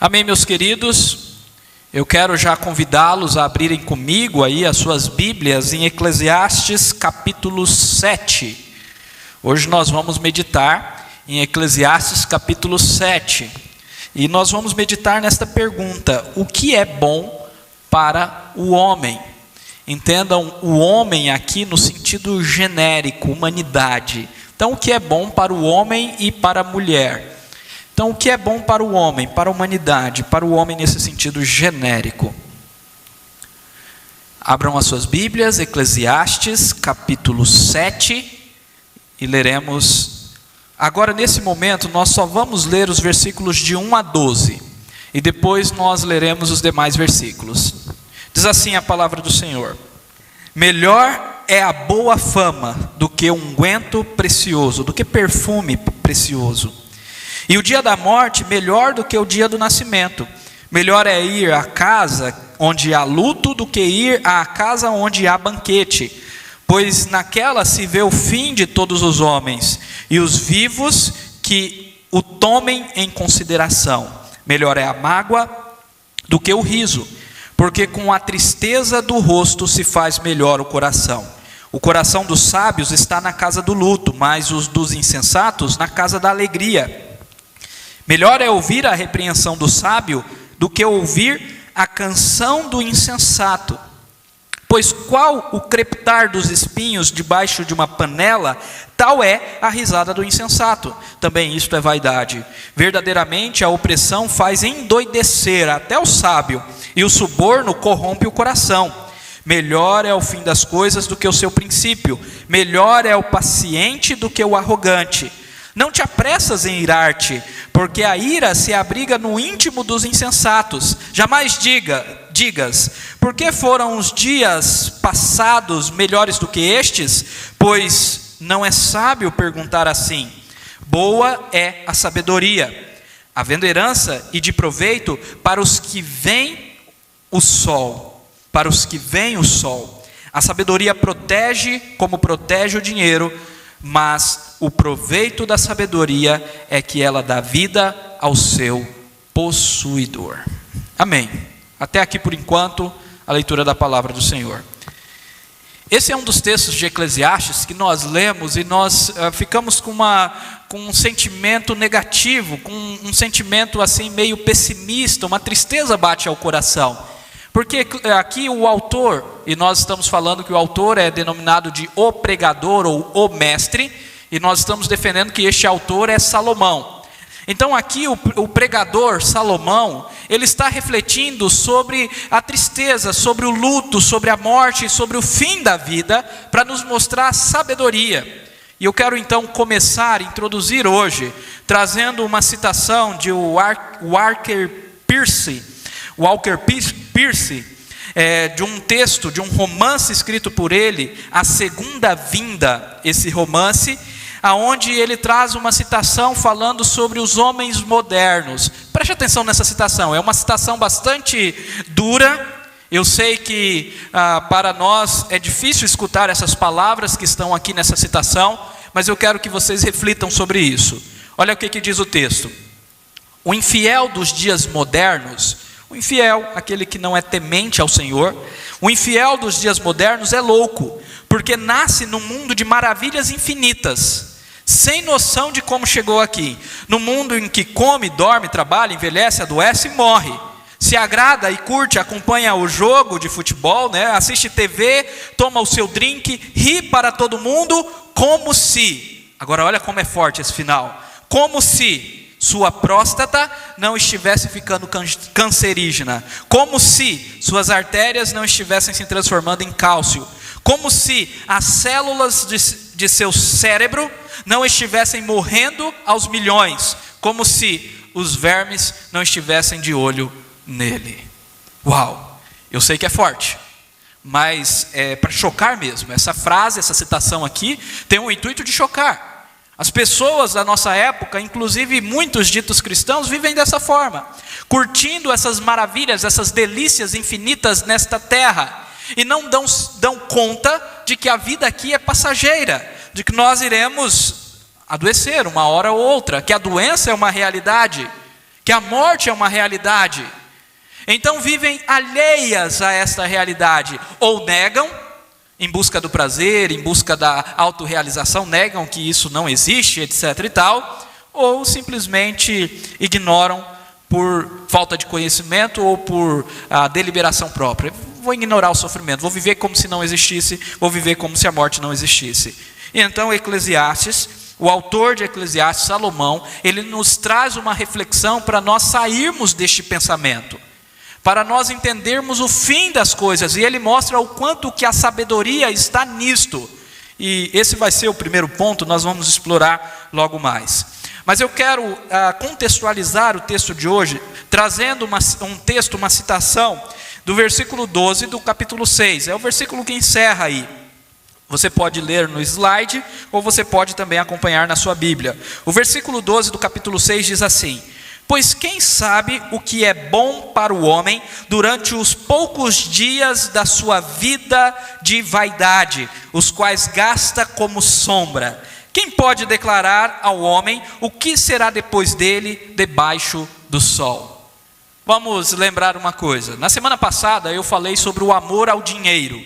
Amém, meus queridos? Eu quero já convidá-los a abrirem comigo aí as suas Bíblias em Eclesiastes capítulo 7. Hoje nós vamos meditar em Eclesiastes capítulo 7. E nós vamos meditar nesta pergunta: o que é bom para o homem? Entendam o homem aqui no sentido genérico, humanidade. Então, o que é bom para o homem e para a mulher? Então, o que é bom para o homem, para a humanidade, para o homem nesse sentido genérico? Abram as suas Bíblias, Eclesiastes, capítulo 7, e leremos. Agora, nesse momento, nós só vamos ler os versículos de 1 a 12, e depois nós leremos os demais versículos. Diz assim a palavra do Senhor: melhor é a boa fama do que unguento precioso, do que perfume precioso. E o dia da morte melhor do que o dia do nascimento. Melhor é ir à casa onde há luto do que ir à casa onde há banquete, pois naquela se vê o fim de todos os homens, e os vivos que o tomem em consideração. Melhor é a mágoa do que o riso, porque com a tristeza do rosto se faz melhor o coração. O coração dos sábios está na casa do luto, mas os dos insensatos na casa da alegria. Melhor é ouvir a repreensão do sábio do que ouvir a canção do insensato. Pois qual o crepitar dos espinhos debaixo de uma panela, tal é a risada do insensato. Também isto é vaidade. Verdadeiramente a opressão faz endoidecer até o sábio, e o suborno corrompe o coração. Melhor é o fim das coisas do que o seu princípio. Melhor é o paciente do que o arrogante. Não te apressas em irar-te, porque a ira se abriga no íntimo dos insensatos. Jamais digas, por que foram os dias passados melhores do que estes? Pois não é sábio perguntar assim. Boa é a sabedoria, havendo herança e de proveito para os que veem o sol. Para os que veem o sol. A sabedoria protege como protege o dinheiro, mas o proveito da sabedoria é que ela dá vida ao seu possuidor. Amém. Até aqui por enquanto a leitura da palavra do Senhor. Esse é um dos textos de Eclesiastes que nós lemos e nós ficamos com um sentimento negativo, com um sentimento assim meio pessimista, uma tristeza bate ao coração. Porque aqui o autor, e nós estamos falando que o autor é denominado de o pregador ou o mestre, e nós estamos defendendo que este autor é Salomão. Então aqui o pregador Salomão, ele está refletindo sobre a tristeza, sobre o luto, sobre a morte, sobre o fim da vida, para nos mostrar a sabedoria. E eu quero então começar, introduzir hoje, trazendo uma citação de Walker Pierce, de um texto, de um romance escrito por ele, A Segunda Vinda, esse romance, aonde ele traz uma citação falando sobre os homens modernos. Preste atenção nessa citação, é uma citação bastante dura. Eu sei que para nós é difícil escutar essas palavras que estão aqui nessa citação, mas eu quero que vocês reflitam sobre isso. Olha o que diz o texto: o infiel dos dias modernos, o infiel, aquele que não é temente ao Senhor, o infiel dos dias modernos é louco, porque nasce num mundo de maravilhas infinitas, sem noção de como chegou aqui, no mundo em que come, dorme, trabalha, envelhece, adoece e morre, se agrada e curte, acompanha o jogo de futebol, assiste TV, toma o seu drink, ri para todo mundo, como se, agora olha como é forte esse final, como se sua próstata não estivesse ficando cancerígena, como se suas artérias não estivessem se transformando em cálcio, como se as células de seu cérebro não estivessem morrendo aos milhões, como se os vermes não estivessem de olho nele. Uau, eu sei que é forte, mas é para chocar mesmo. Essa frase, essa citação aqui tem o intuito de chocar. As pessoas da nossa época, inclusive muitos ditos cristãos, vivem dessa forma, curtindo essas maravilhas, essas delícias infinitas nesta terra, e não dão conta de que a vida aqui é passageira, de que nós iremos adoecer uma hora ou outra, que a doença é uma realidade, que a morte é uma realidade. Então vivem alheias a esta realidade, ou negam, em busca do prazer, em busca da autorrealização, negam que isso não existe, etc. e tal, ou simplesmente ignoram por falta de conhecimento ou por deliberação própria. Vou ignorar o sofrimento, vou viver como se não existisse, vou viver como se a morte não existisse. E então Eclesiastes, o autor de Eclesiastes, Salomão, ele nos traz uma reflexão para nós sairmos deste pensamento, para nós entendermos o fim das coisas, e ele mostra o quanto que a sabedoria está nisto. E esse vai ser o primeiro ponto, nós vamos explorar logo mais. Mas eu quero contextualizar o texto de hoje, trazendo um texto, uma citação, do versículo 12 do capítulo 6. É o versículo que encerra aí. Você pode ler no slide, ou você pode também acompanhar na sua Bíblia. O versículo 12 do capítulo 6 diz assim: pois quem sabe o que é bom para o homem durante os poucos dias da sua vida de vaidade, os quais gasta como sombra? Quem pode declarar ao homem o que será depois dele debaixo do sol? Vamos lembrar uma coisa. Na semana passada eu falei sobre o amor ao dinheiro.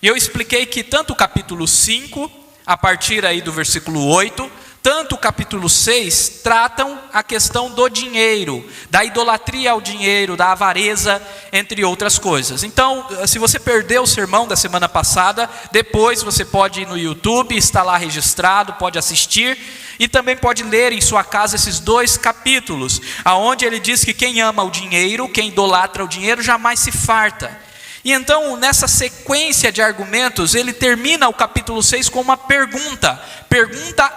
E eu expliquei que tanto o capítulo 5, a partir aí do versículo 8, tanto o capítulo 6 tratam a questão do dinheiro, da idolatria ao dinheiro, da avareza, entre outras coisas. Então, se você perdeu o sermão da semana passada, depois você pode ir no YouTube, está lá registrado, pode assistir, e também pode ler em sua casa esses 2 capítulos, aonde ele diz que quem ama o dinheiro, quem idolatra o dinheiro, jamais se farta. E então, nessa sequência de argumentos, ele termina o capítulo 6 com uma pergunta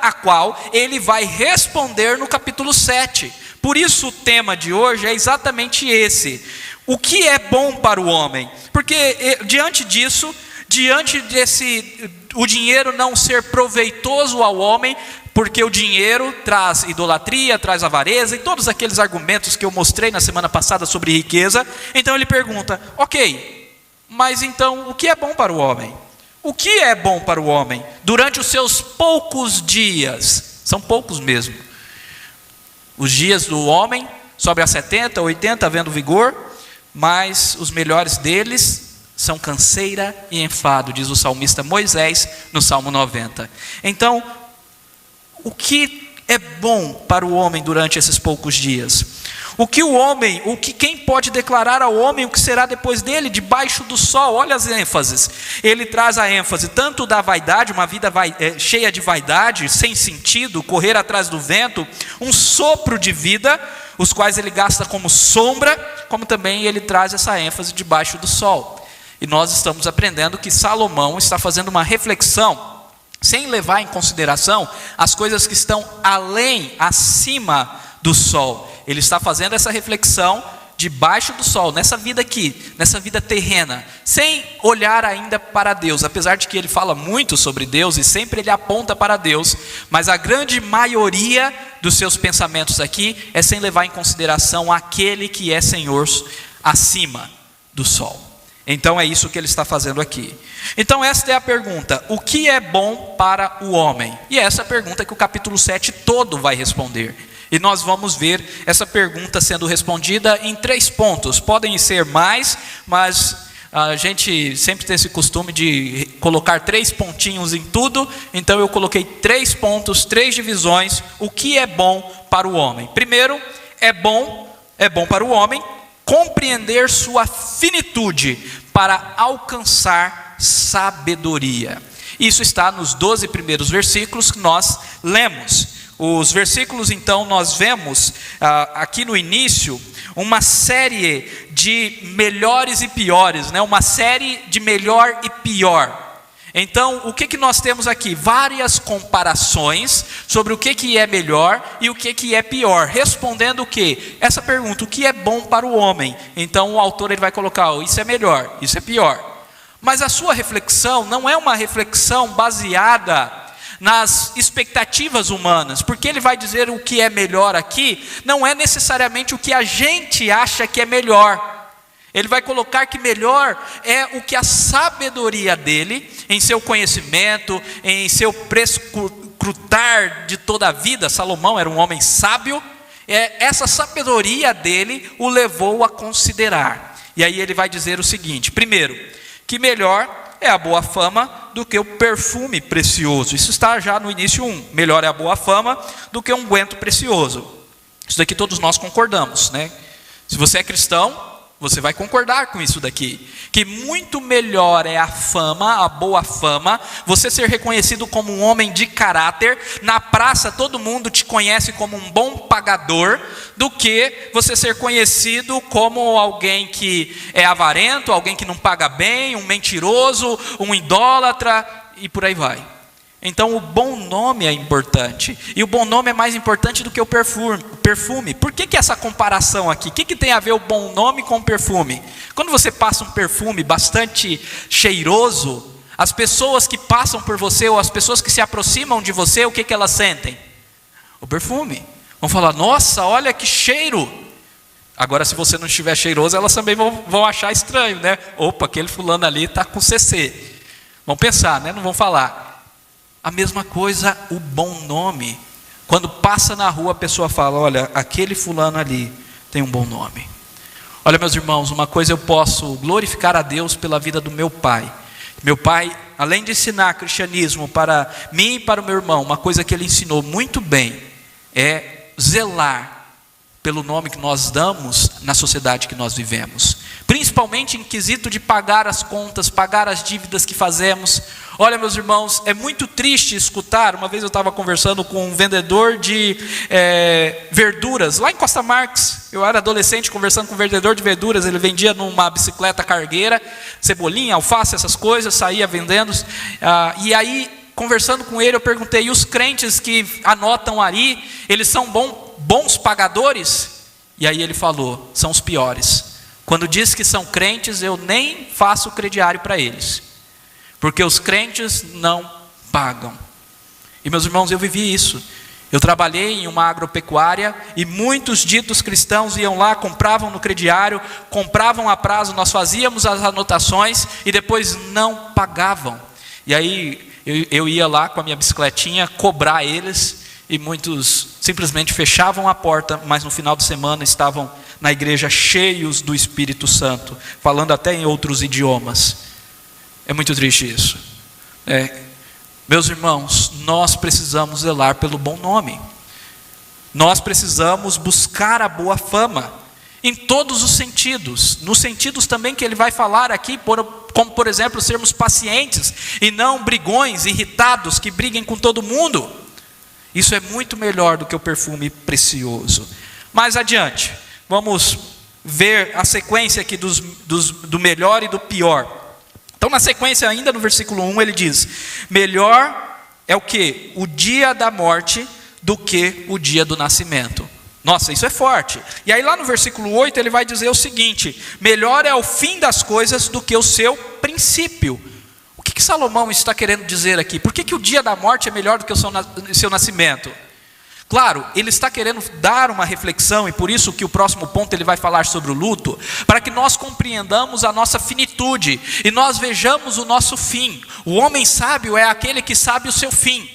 a qual ele vai responder no capítulo 7. Por isso o tema de hoje é exatamente esse: o que é bom para o homem? Porque diante disso, o dinheiro não ser proveitoso ao homem, porque o dinheiro traz idolatria, traz avareza, e todos aqueles argumentos que eu mostrei na semana passada sobre riqueza, então ele pergunta, ok, mas então, o que é bom para o homem? O que é bom para o homem durante os seus poucos dias? São poucos mesmo. Os dias do homem sobem a 70, 80, havendo vigor, mas os melhores deles são canseira e enfado, diz o salmista Moisés no Salmo 90. Então, o que é bom para o homem durante esses poucos dias? Quem pode declarar ao homem o que será depois dele, debaixo do sol? Olha as ênfases. Ele traz a ênfase tanto da vaidade, uma vida cheia de vaidade, sem sentido, correr atrás do vento, um sopro de vida, os quais ele gasta como sombra, como também ele traz essa ênfase debaixo do sol. E nós estamos aprendendo que Salomão está fazendo uma reflexão, sem levar em consideração as coisas que estão acima do sol. Ele está fazendo essa reflexão debaixo do sol, nessa vida aqui, nessa vida terrena, sem olhar ainda para Deus, apesar de que ele fala muito sobre Deus e sempre ele aponta para Deus, mas a grande maioria dos seus pensamentos aqui é sem levar em consideração aquele que é Senhor acima do sol. Então é isso que ele está fazendo aqui. Então esta é a pergunta: o que é bom para o homem? E é essa pergunta que o capítulo 7 todo vai responder. E nós vamos ver essa pergunta sendo respondida em 3 pontos. Podem ser mais, mas a gente sempre tem esse costume de colocar 3 pontinhos em tudo. Então eu coloquei 3 pontos, 3 divisões. O que é bom para o homem? Primeiro, é bom para o homem compreender sua finitude para alcançar sabedoria. Isso está nos 12 primeiros versículos que nós lemos. Os versículos, então, nós vemos aqui no início uma série de melhores e piores, né? Uma série de melhor e pior. Então, o que nós temos aqui? Várias comparações sobre o que é melhor e o que é pior, respondendo o quê? Essa pergunta: o que é bom para o homem? Então o autor ele vai colocar, isso é melhor, isso é pior. Mas a sua reflexão não é uma reflexão baseada nas expectativas humanas, porque ele vai dizer o que é melhor aqui, não é necessariamente o que a gente acha que é melhor. Ele vai colocar que melhor é o que a sabedoria dele, em seu conhecimento, em seu prescrutar de toda a vida. Salomão era um homem sábio, essa sabedoria dele o levou a considerar. E aí ele vai dizer o seguinte: primeiro, que melhor é a boa fama do que o perfume precioso. Isso está já no início 1. Melhor é a boa fama do que um unguento precioso. Isso daqui todos nós concordamos, né? Se você é cristão, você vai concordar com isso daqui, que muito melhor é a fama, a boa fama, você ser reconhecido como um homem de caráter, na praça todo mundo te conhece como um bom pagador, do que você ser conhecido como alguém que é avarento, alguém que não paga bem, um mentiroso, um idólatra, e por aí vai. Então o bom nome é importante, e o bom nome é mais importante do que o perfume. Por que essa comparação aqui? O que tem a ver o bom nome com o perfume? Quando você passa um perfume bastante cheiroso, as pessoas que passam por você, ou as pessoas que se aproximam de você, o que elas sentem? O perfume. Vão falar: nossa, olha que cheiro. Agora, se você não estiver cheiroso, elas também vão achar estranho, né? Opa, aquele fulano ali está com CC. Vão pensar, né? Não vão falar. A mesma coisa, o bom nome. Quando passa na rua, a pessoa fala: olha, aquele fulano ali tem um bom nome. Olha, meus irmãos, uma coisa eu posso glorificar a Deus pela vida do meu pai. Meu pai, além de ensinar cristianismo para mim e para o meu irmão, uma coisa que ele ensinou muito bem é zelar pelo nome que nós damos na sociedade que nós vivemos, principalmente em quesito de pagar as contas, pagar as dívidas que fazemos. Olha, meus irmãos, é muito triste escutar. Uma vez eu estava conversando com um vendedor de verduras lá em Costa Marques. Eu era adolescente conversando com um vendedor de verduras. Ele vendia numa bicicleta cargueira, cebolinha, alface, essas coisas, saía vendendo. E aí, conversando com ele, eu perguntei: e os crentes que anotam ali, eles são bons pagadores? E aí ele falou: são os piores. Quando diz que são crentes, eu nem faço crediário para eles, porque os crentes não pagam. E, meus irmãos, eu vivi isso. Eu trabalhei em uma agropecuária e muitos ditos cristãos iam lá, compravam no crediário, compravam a prazo, nós fazíamos as anotações e depois não pagavam. E aí eu ia lá com a minha bicicletinha cobrar eles, e muitos simplesmente fechavam a porta, mas no final de semana estavam na igreja cheios do Espírito Santo, falando até em outros idiomas. É muito triste isso. Meus irmãos, nós precisamos zelar pelo bom nome. Nós precisamos buscar a boa fama, em todos os sentidos. Nos sentidos também que ele vai falar aqui, como por exemplo, sermos pacientes e não brigões, irritados, que briguem com todo mundo. Isso é muito melhor do que o perfume precioso. Mais adiante, vamos ver a sequência aqui do melhor e do pior. Então, na sequência, ainda no versículo 1, ele diz: melhor é o quê? O dia da morte do que o dia do nascimento. Nossa, isso é forte. E aí lá no versículo 8, ele vai dizer o seguinte: melhor é o fim das coisas do que o seu princípio. O que Salomão está querendo dizer aqui? Por que o dia da morte é melhor do que o seu nascimento? Claro, ele está querendo dar uma reflexão, e por isso que o próximo ponto ele vai falar sobre o luto, para que nós compreendamos a nossa finitude e nós vejamos o nosso fim. O homem sábio é aquele que sabe o seu fim.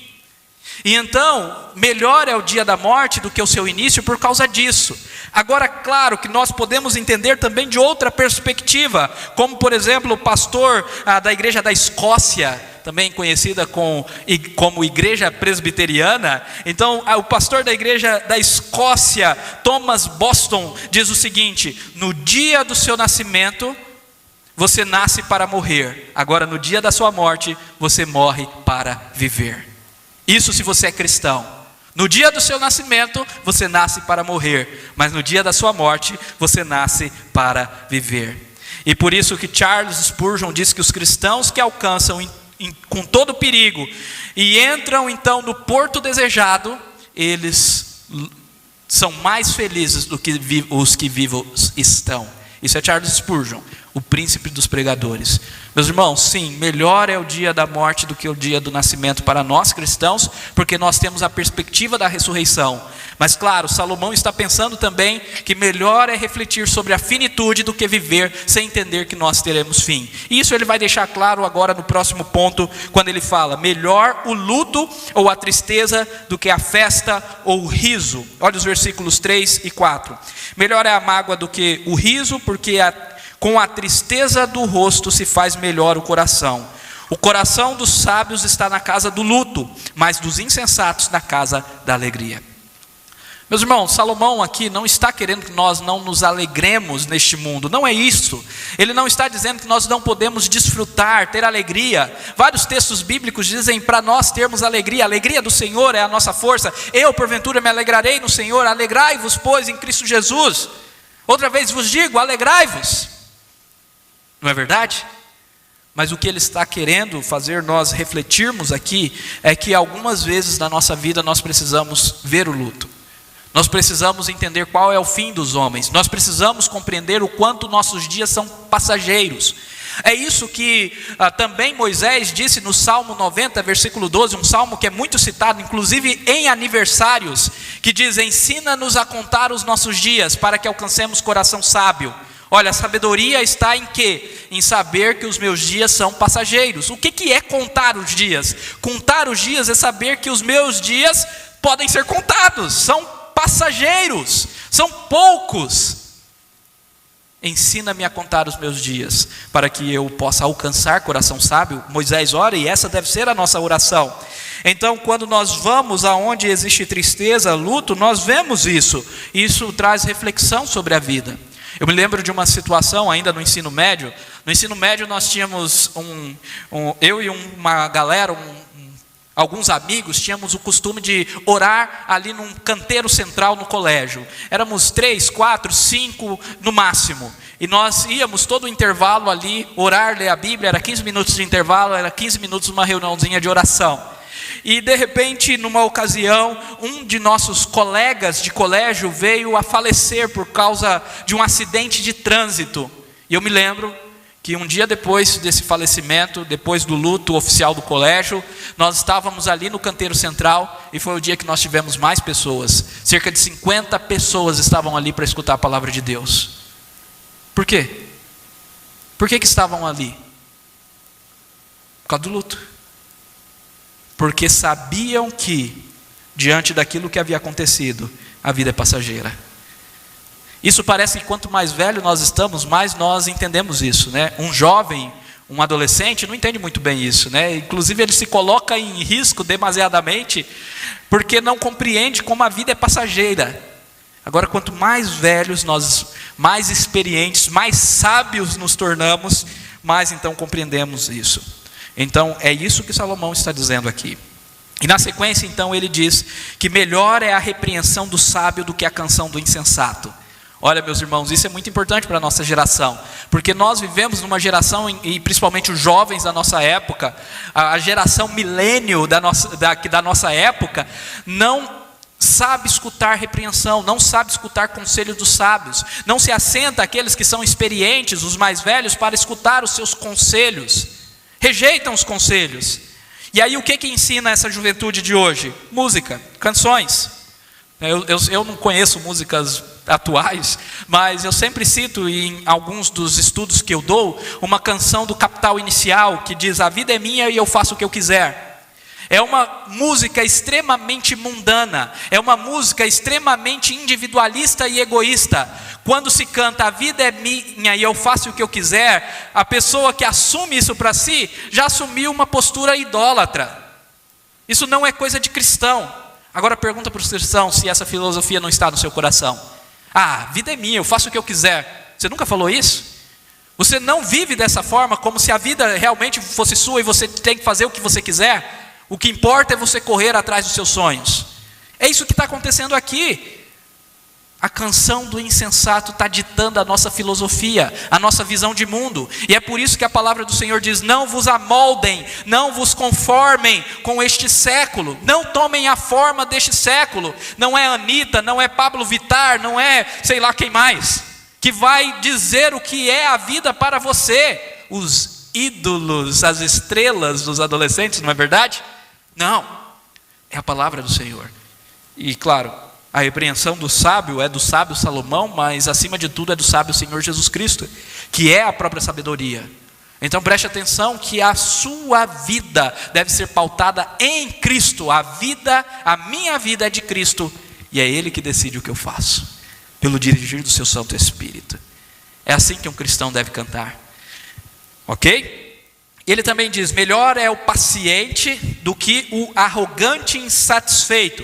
E então, melhor é o dia da morte do que o seu início por causa disso. Agora, claro que nós podemos entender também de outra perspectiva, como por exemplo o pastor da igreja da Escócia, também conhecida como igreja presbiteriana. Então, o pastor da igreja da Escócia, Thomas Boston, diz o seguinte: no dia do seu nascimento, você nasce para morrer. Agora, no dia da sua morte, você morre para viver. Isso se você é cristão. No dia do seu nascimento, você nasce para morrer, mas no dia da sua morte, você nasce para viver. E por isso que Charles Spurgeon diz que os cristãos que alcançam com todo perigo e entram então no porto desejado, eles são mais felizes do que os que vivos estão. Isso é Charles Spurgeon. o príncipe dos pregadores. Meus irmãos, sim, melhor é o dia da morte do que o dia do nascimento para nós cristãos, porque nós temos a perspectiva da ressurreição. Mas claro, Salomão está pensando também que melhor é refletir sobre a finitude do que viver sem entender que nós teremos fim. E isso ele vai deixar claro agora no próximo ponto, quando ele fala: melhor o luto ou a tristeza do que a festa ou o riso. Olha os versículos 3 e 4. Melhor é a mágoa do que o riso, porque com a tristeza do rosto se faz melhor o coração. O coração dos sábios está na casa do luto, mas dos insensatos na casa da alegria. Meus irmãos, Salomão aqui não está querendo que nós não nos alegremos neste mundo, não é isso. Ele não está dizendo que nós não podemos desfrutar, ter alegria. Vários textos bíblicos dizem para nós termos alegria. A alegria do Senhor é a nossa força. Eu, porventura, me alegrarei no Senhor. Alegrai-vos, pois, em Cristo Jesus. Outra vez vos digo, alegrai-vos. Não é verdade? Mas o que ele está querendo fazer nós refletirmos aqui é que algumas vezes na nossa vida nós precisamos ver o luto. Nós precisamos entender qual é o fim dos homens. Nós precisamos compreender o quanto nossos dias são passageiros. É isso que também Moisés disse no Salmo 90, versículo 12, um salmo que é muito citado, inclusive em aniversários, que diz: ensina-nos a contar os nossos dias, para que alcancemos coração sábio. Olha, a sabedoria está em quê? Em saber que os meus dias são passageiros. O que é contar os dias? Contar os dias é saber que os meus dias podem ser contados, são passageiros, são poucos. Ensina-me a contar os meus dias, para que eu possa alcançar coração sábio. Moisés ora, e essa deve ser a nossa oração. Então, quando nós vamos aonde existe tristeza, luto, nós vemos isso. Isso traz reflexão sobre a vida. Eu me lembro de uma situação ainda no ensino médio. No ensino médio nós tínhamos eu e uma galera, alguns amigos, tínhamos o costume de orar ali num canteiro central no colégio. Éramos 3, 4, 5 no máximo. E nós íamos todo o intervalo ali orar, ler a Bíblia. Era 15 minutos de intervalo, era 15 minutos uma reuniãozinha de oração. E de repente, numa ocasião, um de nossos colegas de colégio veio a falecer por causa de um acidente de trânsito. E eu me lembro que um dia depois desse falecimento, depois do luto oficial do colégio, nós estávamos ali no canteiro central e foi o dia que nós tivemos mais pessoas. Cerca de 50 pessoas estavam ali para escutar a palavra de Deus. Por quê? Por que estavam ali? Por causa do luto. Porque sabiam que, diante daquilo que havia acontecido, a vida é passageira. Isso parece que quanto mais velho nós estamos, mais nós entendemos isso, né? Um jovem, um adolescente não entende muito bem isso, né? Inclusive ele se coloca em risco demasiadamente, porque não compreende como a vida é passageira. Agora, quanto mais velhos nós, mais experientes, mais sábios nos tornamos, mais então compreendemos isso. Então, é isso que Salomão está dizendo aqui. E na sequência, então, ele diz que melhor é a repreensão do sábio do que a canção do insensato. Olha, meus irmãos, isso é muito importante para a nossa geração, porque nós vivemos numa geração, e principalmente os jovens da nossa época, a geração milênio da nossa época, não sabe escutar repreensão, não sabe escutar conselho dos sábios, não se assenta aqueles que são experientes, os mais velhos, para escutar os seus conselhos. Rejeitam os conselhos. E aí o que ensina essa juventude de hoje? Música, canções. Eu não conheço músicas atuais, mas eu sempre cito em alguns dos estudos que eu dou, uma canção do Capital Inicial que diz: a vida é minha e eu faço o que eu quiser. É uma música extremamente mundana, é uma música extremamente individualista e egoísta. Quando se canta a vida é minha e eu faço o que eu quiser, a pessoa que assume isso para si, já assumiu uma postura idólatra. Isso não é coisa de cristão. Agora pergunta para os cristãos se essa filosofia não está no seu coração. Ah, a vida é minha, eu faço o que eu quiser. Você nunca falou isso? Você não vive dessa forma, como se a vida realmente fosse sua e você tem que fazer o que você quiser? O que importa é você correr atrás dos seus sonhos. É isso que está acontecendo aqui. A canção do insensato está ditando a nossa filosofia, a nossa visão de mundo. E é por isso que a palavra do Senhor diz: não vos amoldem, não vos conformem com este século. Não tomem a forma deste século. Não é Anitta, não é Pablo Vittar, não é sei lá quem mais, que vai dizer o que é a vida para você. Os ídolos, as estrelas dos adolescentes, não é verdade? Não, é a palavra do Senhor. E claro, a repreensão do sábio é do sábio Salomão, mas acima de tudo é do sábio Senhor Jesus Cristo, que é a própria sabedoria. Então preste atenção que a sua vida deve ser pautada em Cristo. A minha vida é de Cristo, e é Ele que decide o que eu faço, pelo dirigir do seu Santo Espírito. É assim que um cristão deve cantar, ok? Ele também diz, melhor é o paciente do que o arrogante insatisfeito.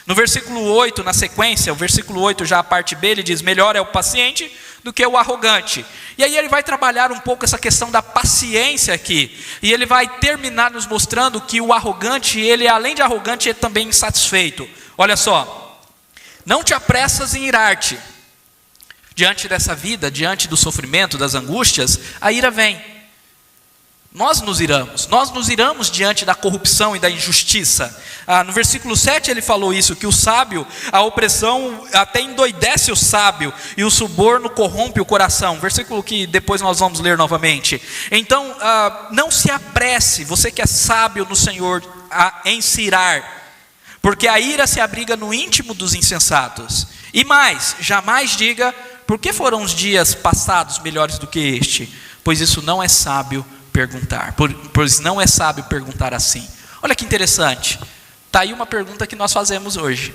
No versículo 8, na sequência, o versículo 8 já a parte B, ele diz, melhor é o paciente do que o arrogante. E aí ele vai trabalhar um pouco essa questão da paciência aqui. E ele vai terminar nos mostrando que o arrogante, ele além de arrogante, é também insatisfeito. Olha só, não te apressas em irar-te. Diante dessa vida, diante do sofrimento, das angústias, a ira vem. Nós nos iramos diante da corrupção e da injustiça. No versículo 7 ele falou isso, que o sábio, a opressão até endoidece o sábio, e o suborno corrompe o coração. Versículo que depois nós vamos ler novamente. Então, não se apresse, você que é sábio no Senhor, em se irar, porque a ira se abriga no íntimo dos insensatos. E mais, jamais diga, por que foram os dias passados melhores do que este? Pois isso não é sábio perguntar, pois não é sábio perguntar assim. Olha que interessante, está aí uma pergunta que nós fazemos hoje.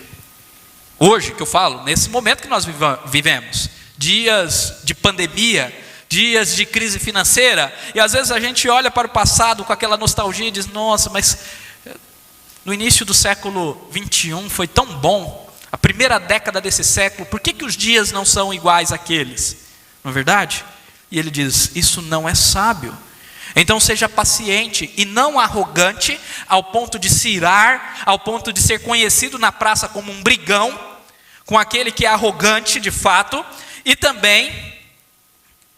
Hoje que eu falo, nesse momento que nós vivemos, dias de pandemia, dias de crise financeira, e às vezes a gente olha para o passado com aquela nostalgia e diz, nossa, mas no início do século 21 foi tão bom, a primeira década desse século, por que os dias não são iguais àqueles? Não é verdade? E ele diz, isso não é sábio. Então seja paciente e não arrogante, ao ponto de se irar, ao ponto de ser conhecido na praça como um brigão, com aquele que é arrogante de fato, e também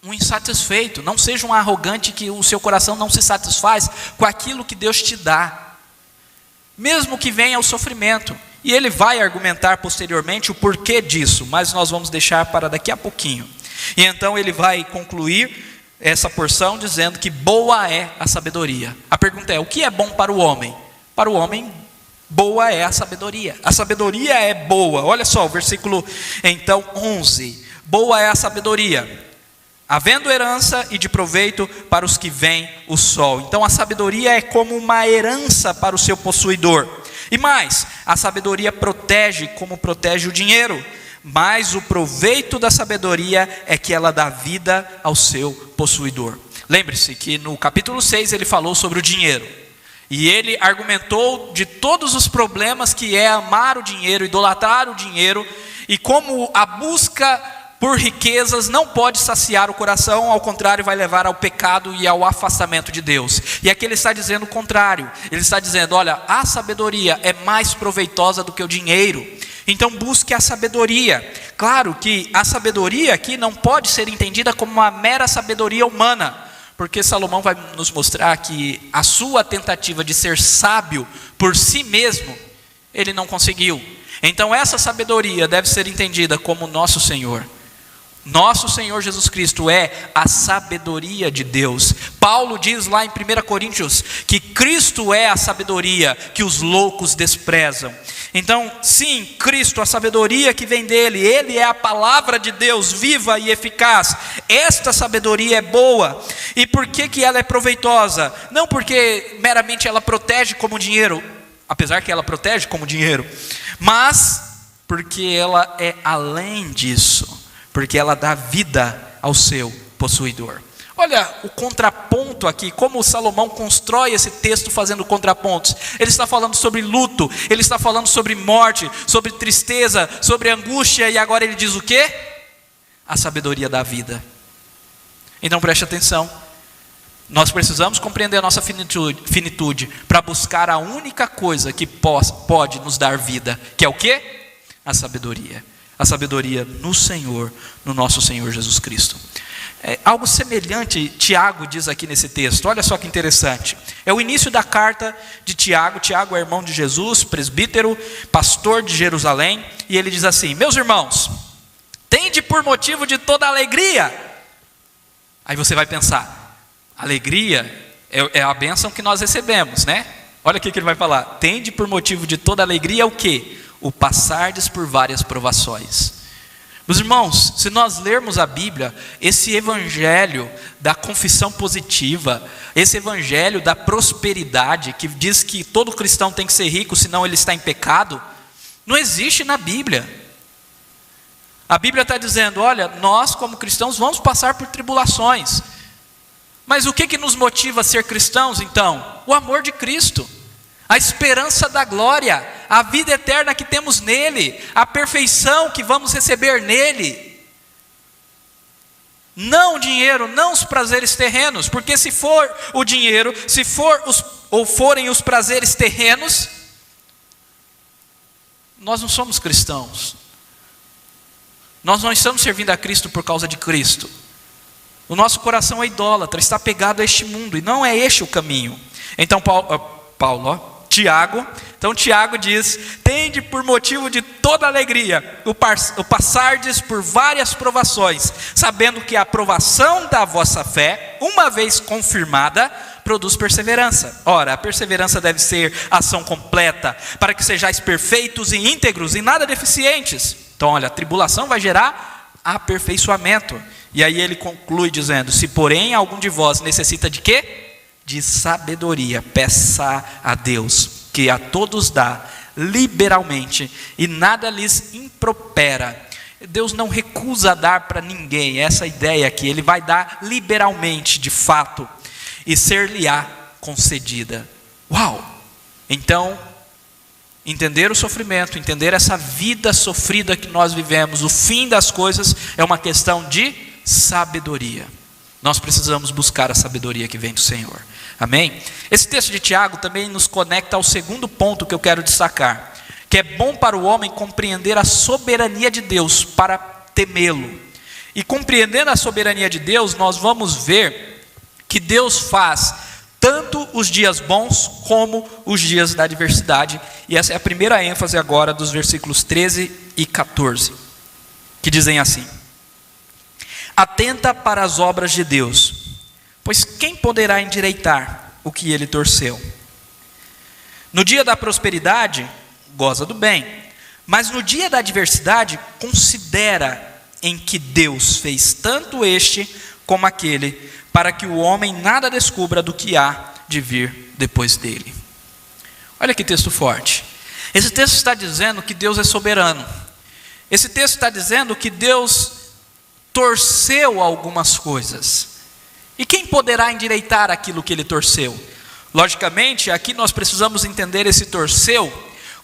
um insatisfeito. Não seja um arrogante que o seu coração não se satisfaz com aquilo que Deus te dá, mesmo que venha o sofrimento. E ele vai argumentar posteriormente o porquê disso, mas nós vamos deixar para daqui a pouquinho. E então ele vai concluir essa porção dizendo que boa é a sabedoria. A pergunta é, o que é bom para o homem? Para o homem, boa é a sabedoria. A sabedoria é boa. Olha só o versículo então 11. Boa é a sabedoria, havendo herança e de proveito para os que veem o sol. Então a sabedoria é como uma herança para o seu possuidor. E mais, a sabedoria protege como protege o dinheiro. Mas o proveito da sabedoria é que ela dá vida ao seu possuidor. Lembre-se que no capítulo 6 ele falou sobre o dinheiro. E ele argumentou de todos os problemas que é amar o dinheiro, idolatrar o dinheiro, e como a busca por riquezas não pode saciar o coração, ao contrário, vai levar ao pecado e ao afastamento de Deus. E aqui ele está dizendo o contrário. Ele está dizendo, olha, a sabedoria é mais proveitosa do que o dinheiro. Então busque a sabedoria. Claro que a sabedoria aqui não pode ser entendida como uma mera sabedoria humana, porque Salomão vai nos mostrar que a sua tentativa de ser sábio por si mesmo, ele não conseguiu. Então essa sabedoria deve ser entendida como nosso Senhor. Nosso Senhor Jesus Cristo é a sabedoria de Deus. Paulo diz lá em 1 Coríntios que Cristo é a sabedoria que os loucos desprezam. Então, sim, Cristo, a sabedoria que vem dele, ele é a palavra de Deus viva e eficaz. Esta sabedoria é boa. E por que ela é proveitosa? Não porque meramente ela protege como dinheiro, apesar que ela protege como dinheiro, mas porque ela é além disso. Porque ela dá vida ao seu possuidor. Olha o contraponto aqui, como Salomão constrói esse texto fazendo contrapontos. Ele está falando sobre luto, ele está falando sobre morte, sobre tristeza, sobre angústia, e agora ele diz o quê? A sabedoria da vida. Então preste atenção, nós precisamos compreender a nossa finitude para buscar a única coisa que pode nos dar vida, que é o quê? A sabedoria. A sabedoria no Senhor, no nosso Senhor Jesus Cristo. Algo semelhante Tiago diz aqui nesse texto. Olha só que interessante. É o início da carta de Tiago. Tiago é irmão de Jesus, presbítero, pastor de Jerusalém. E ele diz assim: meus irmãos, tende tende por motivo de toda alegria. Aí você vai pensar, alegria é a bênção que nós recebemos, né? Olha o que ele vai falar, tende por motivo de toda alegria o quê? O passardes por várias provações. Meus irmãos, se nós lermos a Bíblia, esse evangelho da confissão positiva, esse evangelho da prosperidade, que diz que todo cristão tem que ser rico, senão ele está em pecado, não existe na Bíblia. A Bíblia está dizendo, olha, nós como cristãos vamos passar por tribulações. Mas o que nos motiva a ser cristãos então? O amor de Cristo, a esperança da glória, a vida eterna que temos nele, a perfeição que vamos receber nele. Não o dinheiro, não os prazeres terrenos, porque se for o dinheiro, se for ou forem os prazeres terrenos, nós não somos cristãos. Nós não estamos servindo a Cristo por causa de Cristo. O nosso coração é idólatra, está pegado a este mundo, e não é este o caminho. Então Tiago diz, tende por motivo de toda alegria, o passardes por várias provações, sabendo que a aprovação da vossa fé, uma vez confirmada, produz perseverança. Ora, a perseverança deve ser ação completa, para que sejais perfeitos e íntegros, e nada deficientes. Então olha, a tribulação vai gerar aperfeiçoamento. E aí ele conclui dizendo, se porém algum de vós necessita de quê? De sabedoria, peça a Deus, que a todos dá liberalmente, e nada lhes impropera. Deus não recusa dar para ninguém, essa ideia aqui, ele vai dar liberalmente, de fato, e ser-lhe-á concedida. Uau! Então, entender o sofrimento, entender essa vida sofrida que nós vivemos, o fim das coisas é uma questão de sabedoria. Nós precisamos buscar a sabedoria que vem do Senhor. Amém? Esse texto de Tiago também nos conecta ao segundo ponto que eu quero destacar, que é bom para o homem compreender a soberania de Deus para temê-lo. E compreendendo a soberania de Deus, nós vamos ver que Deus faz tanto os dias bons como os dias da adversidade. E essa é a primeira ênfase agora dos versículos 13 e 14, que dizem assim: atenta para as obras de Deus, pois quem poderá endireitar o que ele torceu? No dia da prosperidade, goza do bem, mas no dia da adversidade, considera em que Deus fez tanto este como aquele, para que o homem nada descubra do que há de vir depois dele. Olha que texto forte. Esse texto está dizendo que Deus é soberano. Esse texto está dizendo que Deus torceu algumas coisas. E quem poderá endireitar aquilo que ele torceu? Logicamente, aqui nós precisamos entender esse torceu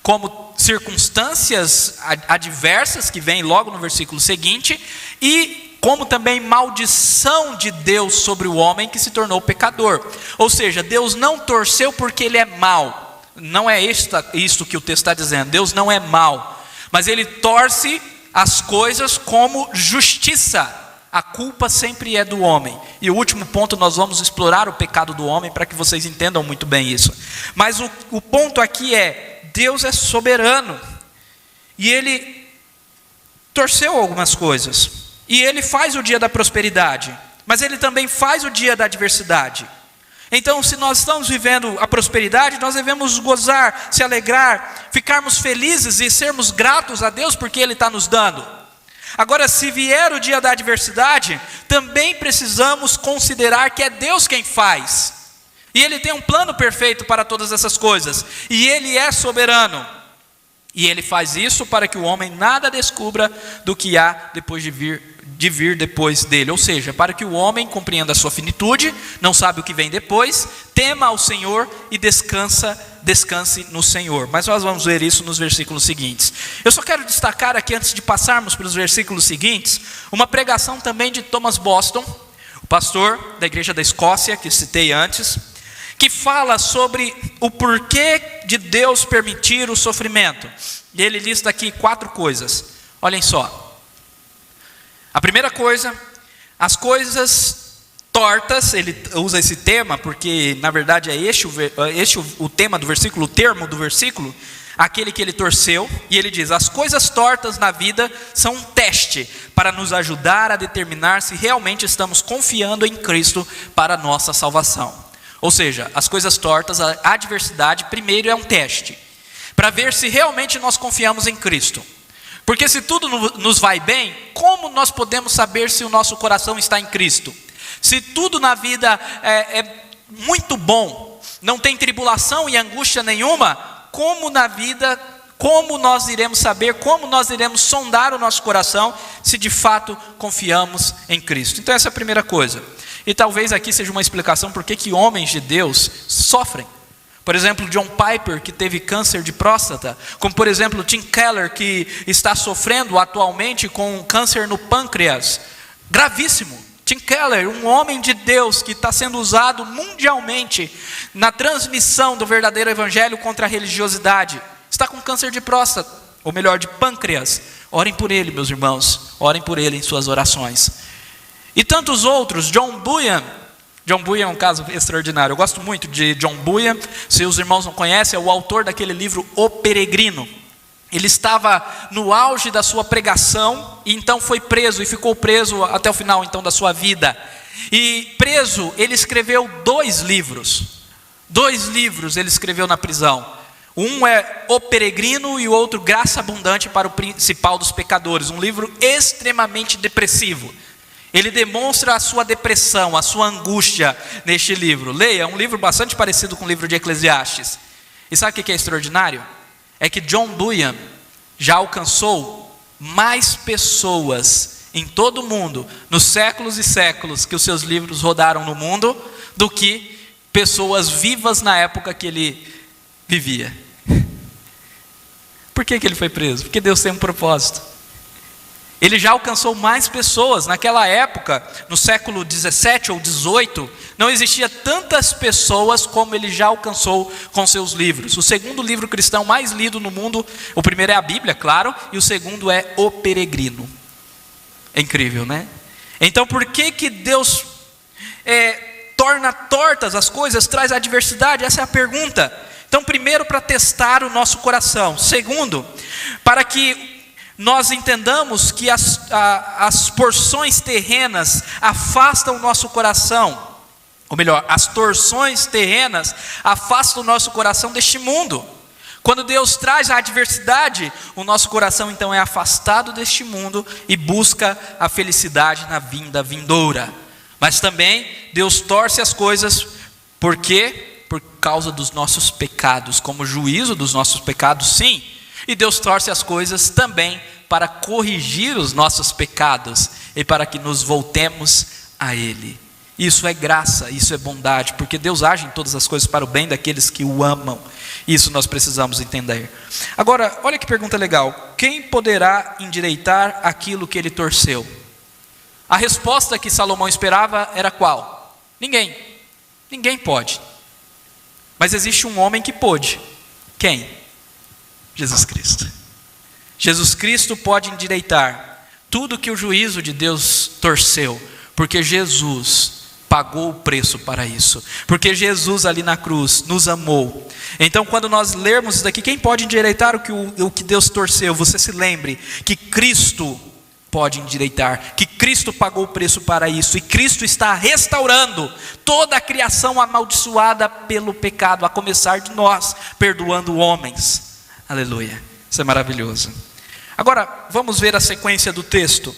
como circunstâncias adversas, que vem logo no versículo seguinte, e como também maldição de Deus sobre o homem que se tornou pecador. Ou seja, Deus não torceu porque ele é mau. Não é isto que o texto está dizendo. Deus não é mau, mas ele torce as coisas como justiça. A culpa sempre é do homem. E o último ponto, nós vamos explorar o pecado do homem para que vocês entendam muito bem isso. Mas o ponto aqui é, Deus é soberano. E ele torceu algumas coisas. E ele faz o dia da prosperidade, mas ele também faz o dia da adversidade. Então, se nós estamos vivendo a prosperidade, nós devemos gozar, se alegrar, ficarmos felizes e sermos gratos a Deus porque ele está nos dando. Agora, se vier o dia da adversidade, também precisamos considerar que é Deus quem faz. E ele tem um plano perfeito para todas essas coisas. E ele é soberano. E ele faz isso para que o homem nada descubra do que há depois de vir depois dele. Ou seja, para que o homem compreenda a sua finitude, não sabe o que vem depois, tema ao Senhor e descanse no Senhor. Mas nós vamos ver isso nos versículos seguintes. Eu só quero destacar aqui, antes de passarmos para os versículos seguintes, uma pregação também de Thomas Boston, o pastor da igreja da Escócia, que citei antes, que fala sobre o porquê de Deus permitir o sofrimento. E ele lista aqui 4 coisas. Olhem só. A primeira coisa, as coisas tortas, ele usa esse tema, porque na verdade é este o tema do versículo, o termo do versículo. aquele que ele torceu, e ele diz: as coisas tortas na vida são um teste para nos ajudar a determinar se realmente estamos confiando em Cristo para a nossa salvação. Ou seja, as coisas tortas, a adversidade, primeiro é um teste, para ver se realmente nós confiamos em Cristo. Porque se tudo nos vai bem, como nós podemos saber se o nosso coração está em Cristo? Se tudo na vida é muito bom, não tem tribulação e angústia nenhuma, como nós iremos saber, como nós iremos sondar o nosso coração, se de fato confiamos em Cristo? Então essa é a primeira coisa. E talvez aqui seja uma explicação por que homens de Deus sofrem. Por exemplo, John Piper, que teve câncer de próstata, como por exemplo Tim Keller, que está sofrendo atualmente com câncer no pâncreas, gravíssimo. Tim Keller, um homem de Deus que está sendo usado mundialmente na transmissão do verdadeiro evangelho contra a religiosidade, está com câncer de próstata, ou melhor, de pâncreas. Orem por ele, meus irmãos, orem por ele em suas orações. E tantos outros. John Bunyan é um caso extraordinário. Eu gosto muito de John Bunyan. Se os irmãos não conhecem, é o autor daquele livro O Peregrino. Ele estava no auge da sua pregação, e então foi preso, e ficou preso até o final então da sua vida. E preso, ele escreveu 2 livros. 2 livros ele escreveu na prisão. Um é O Peregrino e o outro Graça Abundante para o Principal dos Pecadores. Um livro extremamente depressivo. Ele demonstra a sua depressão, a sua angústia neste livro. Leia, é um livro bastante parecido com o livro de Eclesiastes. E sabe o que é extraordinário? É que John Bunyan já alcançou mais pessoas em todo o mundo, nos séculos e séculos que os seus livros rodaram no mundo, do que pessoas vivas na época que ele vivia. Por que ele foi preso? Porque Deus tem um propósito. Ele já alcançou mais pessoas. Naquela época, no século 17 ou 18, não existia tantas pessoas como ele já alcançou com seus livros. O segundo livro cristão mais lido no mundo, o primeiro é a Bíblia, claro, e o segundo é O Peregrino. É incrível, né? Então por que Deus torna tortas as coisas, traz adversidade? Essa é a pergunta. Então primeiro, para testar o nosso coração. Segundo, para que nós entendamos que as porções terrenas afastam o nosso coração, ou melhor, as torções terrenas afastam o nosso coração deste mundo. Quando Deus traz a adversidade, o nosso coração então é afastado deste mundo e busca a felicidade na vinda vindoura. Mas também Deus torce as coisas, por quê? Por causa dos nossos pecados, como juízo dos nossos pecados, sim. E Deus torce as coisas também para corrigir os nossos pecados e para que nos voltemos a Ele. Isso é graça, isso é bondade, porque Deus age em todas as coisas para o bem daqueles que o amam. Isso nós precisamos entender. Agora, olha que pergunta legal. Quem poderá endireitar aquilo que ele torceu? A resposta que Salomão esperava era qual? Ninguém. Ninguém pode. Mas existe um homem que pôde. Quem? Jesus Cristo. Jesus Cristo pode endireitar tudo que o juízo de Deus torceu, porque Jesus pagou o preço para isso, porque Jesus ali na cruz nos amou. Então quando nós lermos isso daqui, quem pode endireitar o que Deus torceu? Você se lembre que Cristo pode endireitar, que Cristo pagou o preço para isso, e Cristo está restaurando toda a criação amaldiçoada pelo pecado, a começar de nós, perdoando homens. Aleluia, isso é maravilhoso. Agora, vamos ver a sequência do texto.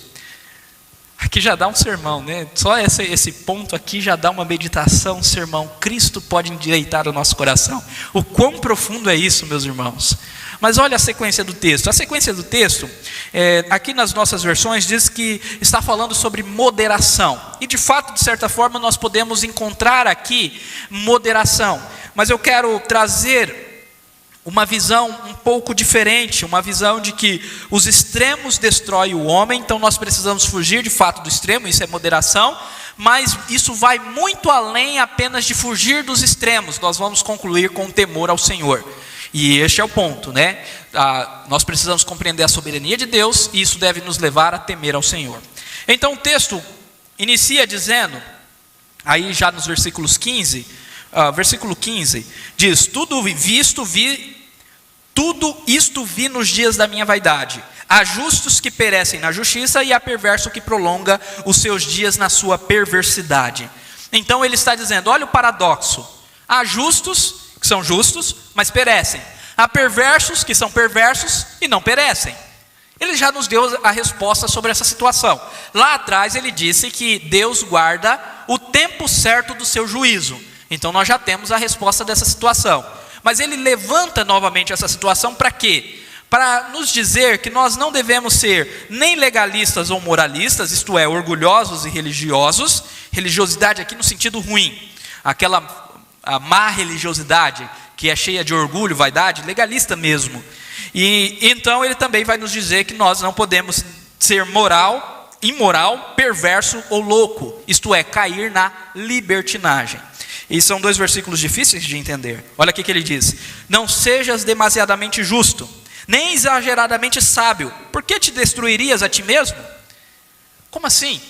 Aqui já dá um sermão, né? Só esse ponto aqui já dá uma meditação, um sermão. Cristo pode endireitar o nosso coração. O quão profundo é isso, meus irmãos? Mas olha a sequência do texto. A sequência do texto, aqui nas nossas versões, diz que está falando sobre moderação. E de fato, de certa forma, nós podemos encontrar aqui moderação. Mas eu quero trazer uma visão um pouco diferente, uma visão de que os extremos destroem o homem, então nós precisamos fugir de fato do extremo, isso é moderação, mas isso vai muito além apenas de fugir dos extremos. Nós vamos concluir com o temor ao Senhor. E este é o ponto, né? Nós precisamos compreender a soberania de Deus, e isso deve nos levar a temer ao Senhor. Então o texto inicia dizendo, aí já nos versículos 15, versículo 15, diz: tudo tudo isto vi nos dias da minha vaidade. Há justos que perecem na justiça e há perverso que prolonga os seus dias na sua perversidade. Então ele está dizendo, olha o paradoxo. Há justos, que são justos, mas perecem. Há perversos, que são perversos e não perecem. Ele já nos deu a resposta sobre essa situação. Lá atrás ele disse que Deus guarda o tempo certo do seu juízo. Então nós já temos a resposta dessa situação. Mas ele levanta novamente essa situação para quê? Para nos dizer que nós não devemos ser nem legalistas ou moralistas, isto é, orgulhosos e religiosos. Religiosidade aqui no sentido ruim. A má religiosidade, que é cheia de orgulho, vaidade, legalista mesmo. E então ele também vai nos dizer que nós não podemos ser imoral, perverso ou louco. Isto é, cair na libertinagem. E são dois versículos difíceis de entender. Olha aqui que ele diz: não sejas demasiadamente justo, nem exageradamente sábio. Por que te destruirias a ti mesmo? Como assim?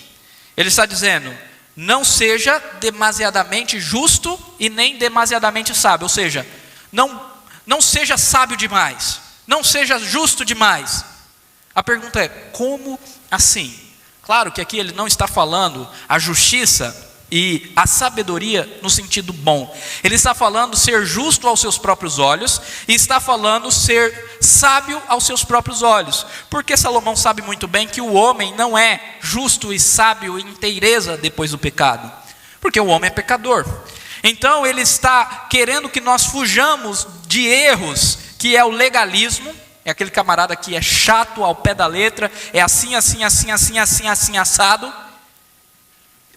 Ele está dizendo, não seja demasiadamente justo e nem demasiadamente sábio. Ou seja, não seja sábio demais, não seja justo demais. A pergunta é, como assim? Claro que aqui ele não está falando a justiça e a sabedoria no sentido bom. Ele está falando ser justo aos seus próprios olhos e está falando ser sábio aos seus próprios olhos. Porque Salomão sabe muito bem que o homem não é justo e sábio em inteireza depois do pecado. Porque o homem é pecador. Então ele está querendo que nós fujamos de erros, que é o legalismo. É aquele camarada que é chato ao pé da letra, é assim, assado.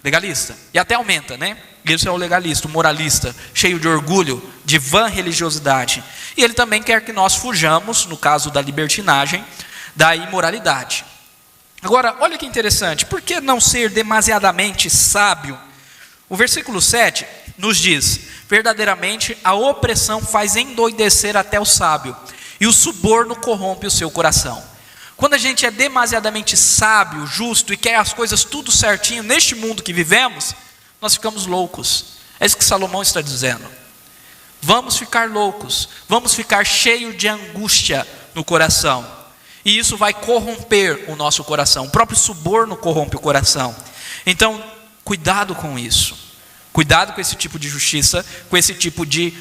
Legalista. E até aumenta, né? Isso é o legalista, o moralista, cheio de orgulho, de vã religiosidade. E ele também quer que nós fujamos, no caso da libertinagem, da imoralidade. Agora, olha que interessante. Por que não ser demasiadamente sábio? O versículo 7 nos diz: verdadeiramente a opressão faz endoidecer até o sábio, e o suborno corrompe o seu coração. Quando a gente é demasiadamente sábio, justo e quer as coisas tudo certinho neste mundo que vivemos, nós ficamos loucos. É isso que Salomão está dizendo. Vamos ficar loucos, vamos ficar cheios de angústia no coração. E isso vai corromper o nosso coração. O próprio suborno corrompe o coração. Então, cuidado com isso. Cuidado com esse tipo de justiça, com esse tipo de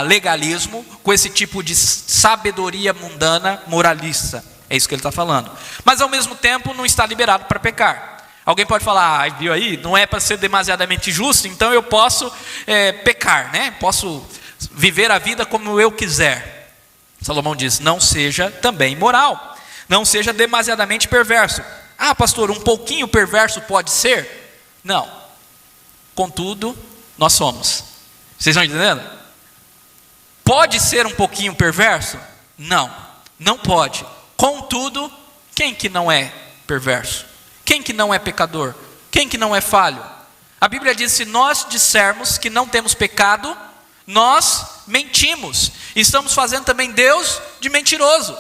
legalismo, com esse tipo de sabedoria mundana, moralista. É isso que ele está falando. Mas ao mesmo tempo não está liberado para pecar. Alguém pode falar, viu aí, não é para ser demasiadamente justo, então eu posso pecar, né? Posso viver a vida como eu quiser. Salomão diz, não seja também imoral, não seja demasiadamente perverso. Ah, pastor, um pouquinho perverso pode ser? Não. Contudo, nós somos. Vocês estão entendendo? Pode ser um pouquinho perverso? Não, não pode. Contudo, quem que não é perverso? Quem que não é pecador? Quem que não é falho? A Bíblia diz, se nós dissermos que não temos pecado, nós mentimos. E estamos fazendo também Deus de mentiroso.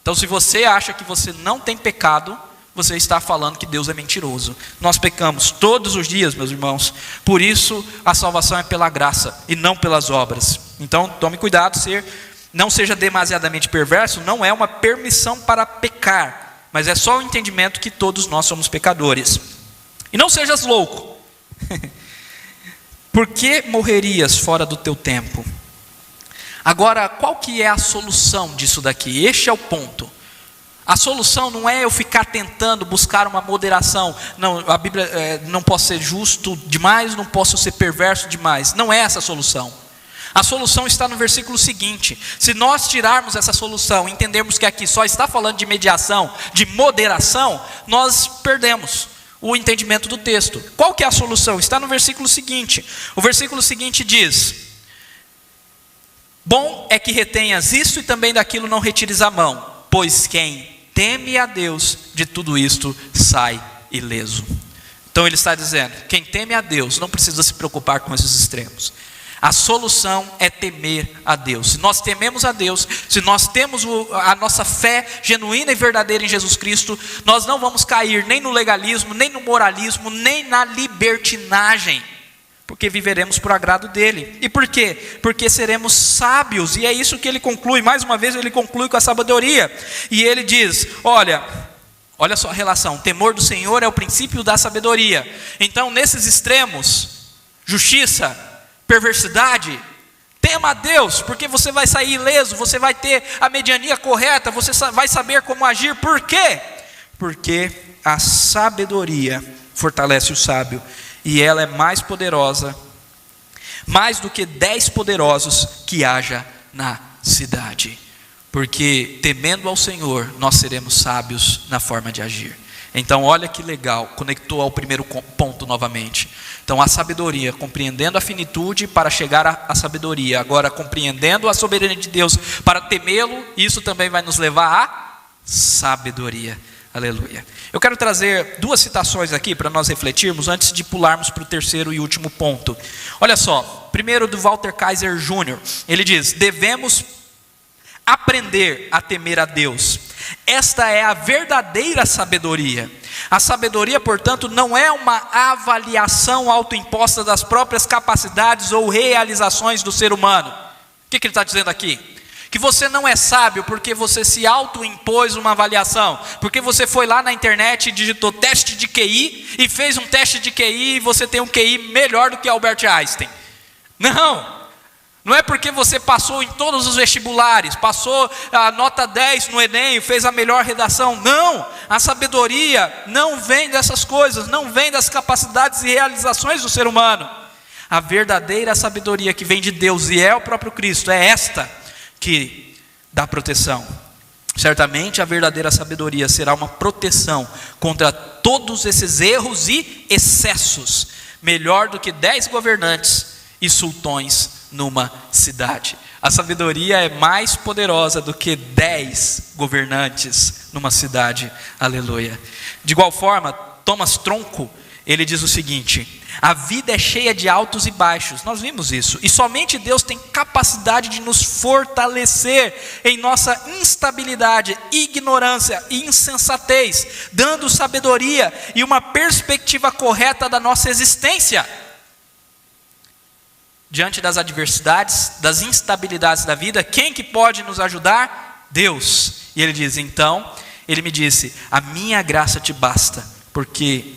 Então se você acha que você não tem pecado, você está falando que Deus é mentiroso. Nós pecamos todos os dias, meus irmãos. Por isso a salvação é pela graça e não pelas obras. Então tome cuidado, não seja demasiadamente perverso, não é uma permissão para pecar, mas é só o entendimento que todos nós somos pecadores. E não sejas louco. Por que morrerias fora do teu tempo? Agora, qual que é a solução disso daqui? Este é o ponto. A solução não é eu ficar tentando buscar uma moderação. Não, a Bíblia não posso ser justo demais, não posso ser perverso demais. Não é essa a solução. A solução está no versículo seguinte. Se nós tirarmos essa solução, entendermos que aqui só está falando de mediação, de moderação, nós perdemos o entendimento do texto. Qual que é a solução? Está no versículo seguinte. O versículo seguinte diz: bom é que retenhas isso e também daquilo não retires a mão, pois quem teme a Deus de tudo isto sai ileso. Então ele está dizendo, quem teme a Deus não precisa se preocupar com esses extremos. A solução é temer a Deus. Se nós tememos a Deus, se nós temos a nossa fé genuína e verdadeira em Jesus Cristo, nós não vamos cair nem no legalismo, nem no moralismo, nem na libertinagem. porque viveremos por agrado dele. E por quê? Porque seremos sábios, e é isso que ele conclui. Mais uma vez ele conclui com a sabedoria, e ele diz, olha só a relação, temor do Senhor é o princípio da sabedoria. Então nesses extremos, justiça, perversidade, tema a Deus, porque você vai sair ileso, você vai ter a mediania correta, você vai saber como agir. Por quê? Porque a sabedoria fortalece o sábio, e ela é mais poderosa, mais do que 10 poderosos que haja na cidade. Porque temendo ao Senhor, nós seremos sábios na forma de agir. Então olha que legal, conectou ao primeiro ponto novamente. Então a sabedoria, compreendendo a finitude para chegar à sabedoria. Agora compreendendo a soberania de Deus para temê-lo, isso também vai nos levar à sabedoria. Aleluia. Eu quero trazer 2 citações aqui para nós refletirmos antes de pularmos para o terceiro e último ponto. Olha só, primeiro do Walter Kaiser Jr. Ele diz, devemos aprender a temer a Deus. Esta é a verdadeira sabedoria. A sabedoria, portanto, não é uma avaliação autoimposta das próprias capacidades ou realizações do ser humano. O que ele está dizendo aqui? Que você não é sábio porque você se autoimpôs uma avaliação, porque você foi lá na internet e digitou teste de QI e fez um teste de QI e você tem um QI melhor do que Albert Einstein. Não é porque você passou em todos os vestibulares, passou a nota 10 no Enem, fez a melhor redação. Não, a sabedoria não vem dessas coisas, não vem das capacidades e realizações do ser humano. A verdadeira sabedoria que vem de Deus e é o próprio Cristo, é esta que dá proteção. Certamente a verdadeira sabedoria será uma proteção contra todos esses erros e excessos, melhor do que 10 governantes e sultões numa cidade. A sabedoria é mais poderosa do que 10 governantes numa cidade. Aleluia. De igual forma, Thomas Tronco, ele diz o seguinte: a vida é cheia de altos e baixos. Nós vimos isso. E somente Deus tem capacidade de nos fortalecer em nossa instabilidade, ignorância e insensatez, dando sabedoria e uma perspectiva correta da nossa existência. Diante das adversidades, das instabilidades da vida, quem que pode nos ajudar? Deus. E ele diz, então, ele me disse, a minha graça te basta, porque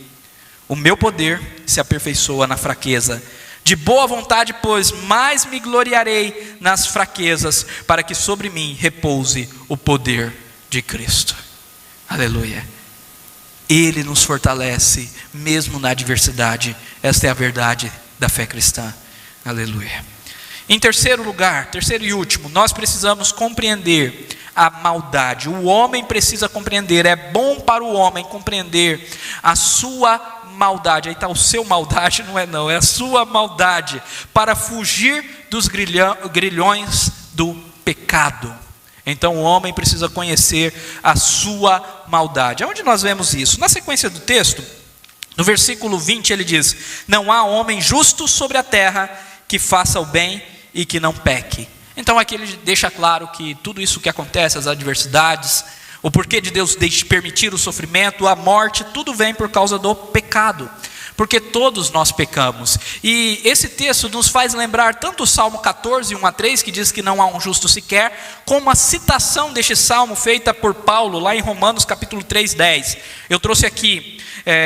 o meu poder se aperfeiçoa na fraqueza. De boa vontade, pois, mais me gloriarei nas fraquezas, para que sobre mim repouse o poder de Cristo. Aleluia. Ele nos fortalece, mesmo na adversidade. Esta é a verdade da fé cristã. Aleluia. Em terceiro lugar, terceiro e último, nós precisamos compreender a maldade. O homem precisa compreender, é bom para o homem compreender a sua maldade. Aí está o seu maldade, não, é a sua maldade, para fugir dos grilhões do pecado. Então o homem precisa conhecer a sua maldade. Onde nós vemos isso? Na sequência do texto, no versículo 20 ele diz, não há homem justo sobre a terra que faça o bem e que não peque. Então aqui ele deixa claro que tudo isso que acontece, as adversidades, o porquê de Deus permitir o sofrimento, a morte, tudo vem por causa do pecado, porque todos nós pecamos. E esse texto nos faz lembrar tanto o Salmo 14, 1-3, que diz que não há um justo sequer, como a citação deste salmo feita por Paulo lá em Romanos capítulo 3, 10. Eu trouxe aqui,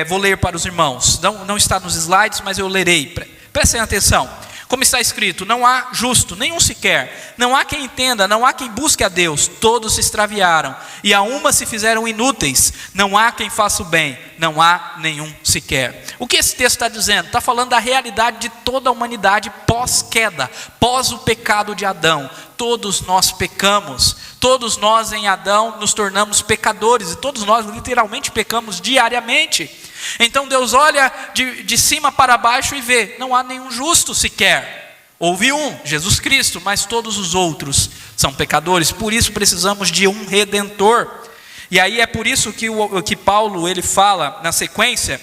vou ler para os irmãos, não está nos slides, mas eu lerei, prestem atenção. Como está escrito, não há justo, nenhum sequer, não há quem entenda, não há quem busque a Deus, todos se extraviaram, e a uma se fizeram inúteis, não há quem faça o bem, não há nenhum sequer. O que esse texto está dizendo? Está falando da realidade de toda a humanidade pós-queda, pós o pecado de Adão. Todos nós pecamos, todos nós em Adão nos tornamos pecadores, e todos nós literalmente pecamos diariamente. Então Deus olha de cima para baixo e vê, não há nenhum justo sequer. Houve um, Jesus Cristo, mas todos os outros são pecadores. Por isso precisamos de um Redentor. E aí é por isso que Paulo ele fala na sequência,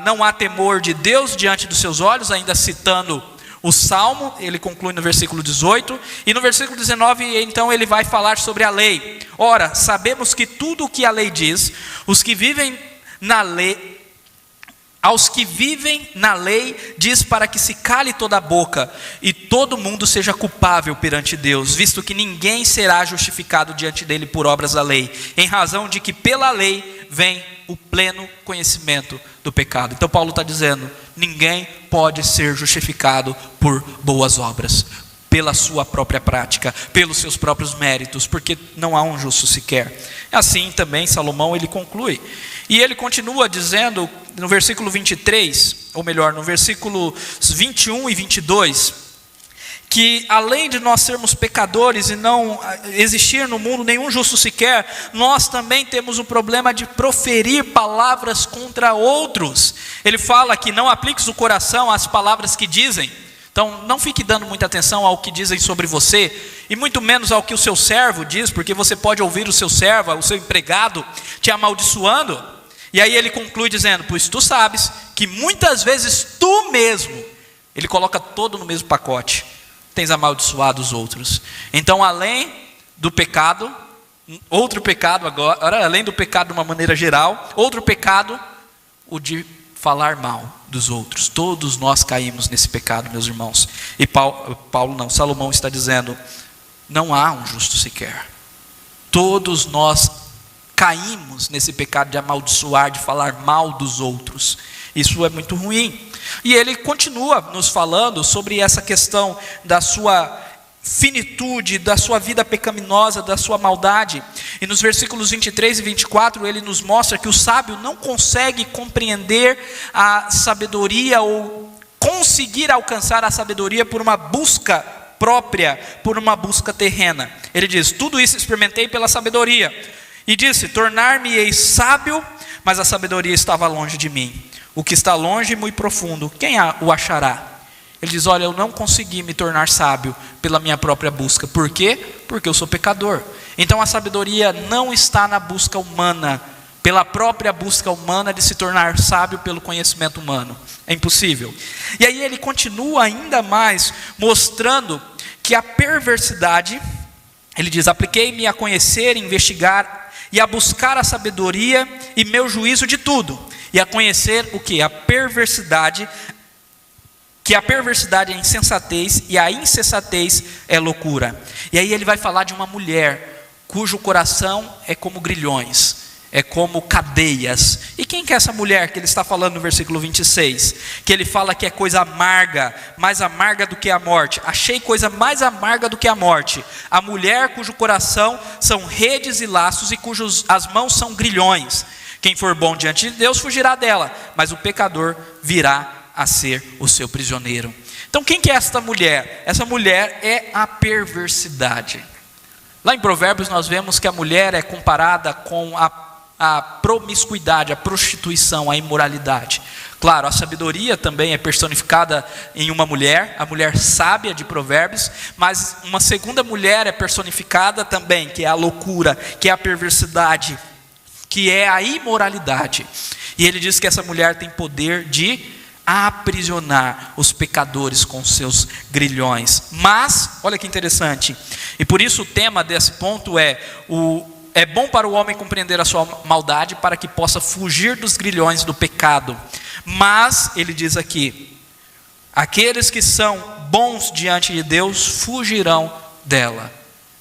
não há temor de Deus diante dos seus olhos, ainda citando o Salmo, ele conclui no versículo 18, e no versículo 19, então ele vai falar sobre a lei. Ora, sabemos que tudo o que a lei diz, os que vivem na lei, Aos que vivem na lei, diz para que se cale toda a boca, e todo mundo seja culpável perante Deus, visto que ninguém será justificado diante dele por obras da lei, em razão de que pela lei vem o pleno conhecimento do pecado. Então Paulo está dizendo, ninguém pode ser justificado por boas obras, pela sua própria prática, pelos seus próprios méritos, porque não há um justo sequer. Assim também Salomão ele conclui, e ele continua dizendo no versículo 23, ou melhor, no versículo 21 e 22, que além de nós sermos pecadores e não existir no mundo nenhum justo sequer, nós também temos o problema de proferir palavras contra outros. Ele fala que não apliques o coração às palavras que dizem. Então não fique dando muita atenção ao que dizem sobre você, e muito menos ao que o seu servo diz, porque você pode ouvir o seu servo, o seu empregado, te amaldiçoando. E aí ele conclui dizendo, pois tu sabes que muitas vezes tu mesmo, ele coloca todo no mesmo pacote, tens amaldiçoado os outros. Então além do pecado, outro pecado agora, além do pecado de uma maneira geral, outro pecado, o de falar mal dos outros. Todos nós caímos nesse pecado, meus irmãos. E Salomão está dizendo, não há um justo sequer. Todos nós caímos nesse pecado de amaldiçoar, de falar mal dos outros. Isso é muito ruim. E ele continua nos falando sobre essa questão da sua finitude, da sua vida pecaminosa, da sua maldade. E nos versículos 23 e 24 ele nos mostra que o sábio não consegue compreender a sabedoria ou conseguir alcançar a sabedoria por uma busca própria, por uma busca terrena. Ele diz, tudo isso experimentei pela sabedoria. E disse, tornar-me-ei sábio, mas a sabedoria estava longe de mim. O que está longe e muito profundo, quem o achará? Ele diz, olha, eu não consegui me tornar sábio pela minha própria busca. Por quê? Porque eu sou pecador. Então a sabedoria não está na busca humana, pela própria busca humana de se tornar sábio pelo conhecimento humano. É impossível. E aí ele continua ainda mais, mostrando que a perversidade, ele diz, apliquei-me a conhecer, investigar e a buscar a sabedoria e meu juízo de tudo. E a conhecer o que? A perversidade, que a perversidade é insensatez e a insensatez é loucura. E aí ele vai falar de uma mulher cujo coração é como grilhões, é como cadeias. E quem que é essa mulher que ele está falando no versículo 26? Que ele fala que é coisa amarga, mais amarga do que a morte. Achei coisa mais amarga do que a morte. A mulher cujo coração são redes e laços e cujas as mãos são grilhões. Quem for bom diante de Deus fugirá dela, mas o pecador virá a ser o seu prisioneiro. Então quem que é esta mulher? Essa mulher é a perversidade. Lá em Provérbios nós vemos que a mulher é comparada com a promiscuidade, a prostituição, a imoralidade. Claro, a sabedoria também é personificada em uma mulher, a mulher sábia de Provérbios, mas uma segunda mulher é personificada também, que é a loucura, que é a perversidade, que é a imoralidade. E ele diz que essa mulher tem poder de aprisionar os pecadores com seus grilhões. Mas, olha que interessante, e por isso o tema desse ponto é bom para o homem compreender a sua maldade, para que possa fugir dos grilhões do pecado. Mas, ele diz aqui, aqueles que são bons diante de Deus, fugirão dela.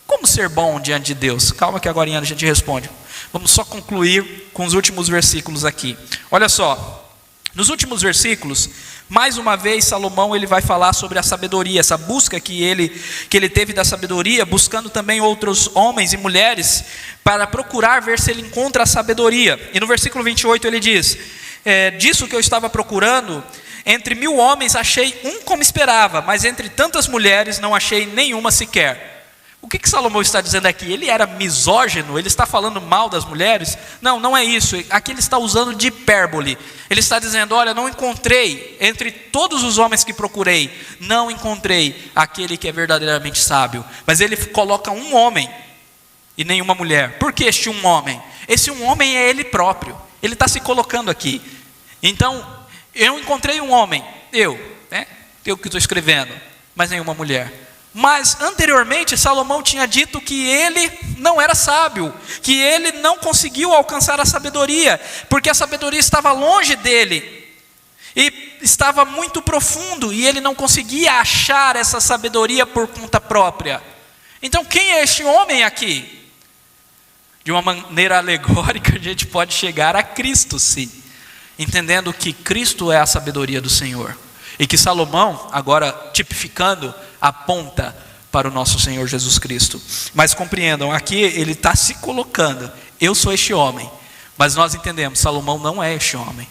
Como ser bom diante de Deus? Calma que agora a gente responde. Vamos só concluir com os últimos versículos aqui. Olha só, nos últimos versículos, mais uma vez Salomão ele vai falar sobre a sabedoria, essa busca que ele teve da sabedoria, buscando também outros homens e mulheres para procurar ver se ele encontra a sabedoria. E no versículo 28 ele diz, disso que eu estava procurando, entre 1000 homens achei um como esperava, mas entre tantas mulheres não achei nenhuma sequer. O que Salomão está dizendo aqui? Ele era misógino? Ele está falando mal das mulheres? Não, não é isso. Aqui ele está usando de hipérbole. Ele está dizendo, olha, não encontrei, entre todos os homens que procurei, não encontrei aquele que é verdadeiramente sábio. Mas ele coloca um homem e nenhuma mulher. Por que este um homem? Esse um homem é ele próprio. Ele está se colocando aqui. Então, eu encontrei um homem, eu que estou escrevendo, mas nenhuma mulher. Mas anteriormente Salomão tinha dito que ele não era sábio, que ele não conseguiu alcançar a sabedoria, porque a sabedoria estava longe dele. E estava muito profundo e ele não conseguia achar essa sabedoria por conta própria. Então quem é este homem aqui? De uma maneira alegórica a gente pode chegar a Cristo, sim, entendendo que Cristo é a sabedoria do Senhor. E que Salomão, agora tipificando, aponta para o nosso Senhor Jesus Cristo. Mas compreendam, aqui ele está se colocando, eu sou este homem. Mas nós entendemos, Salomão não é este homem.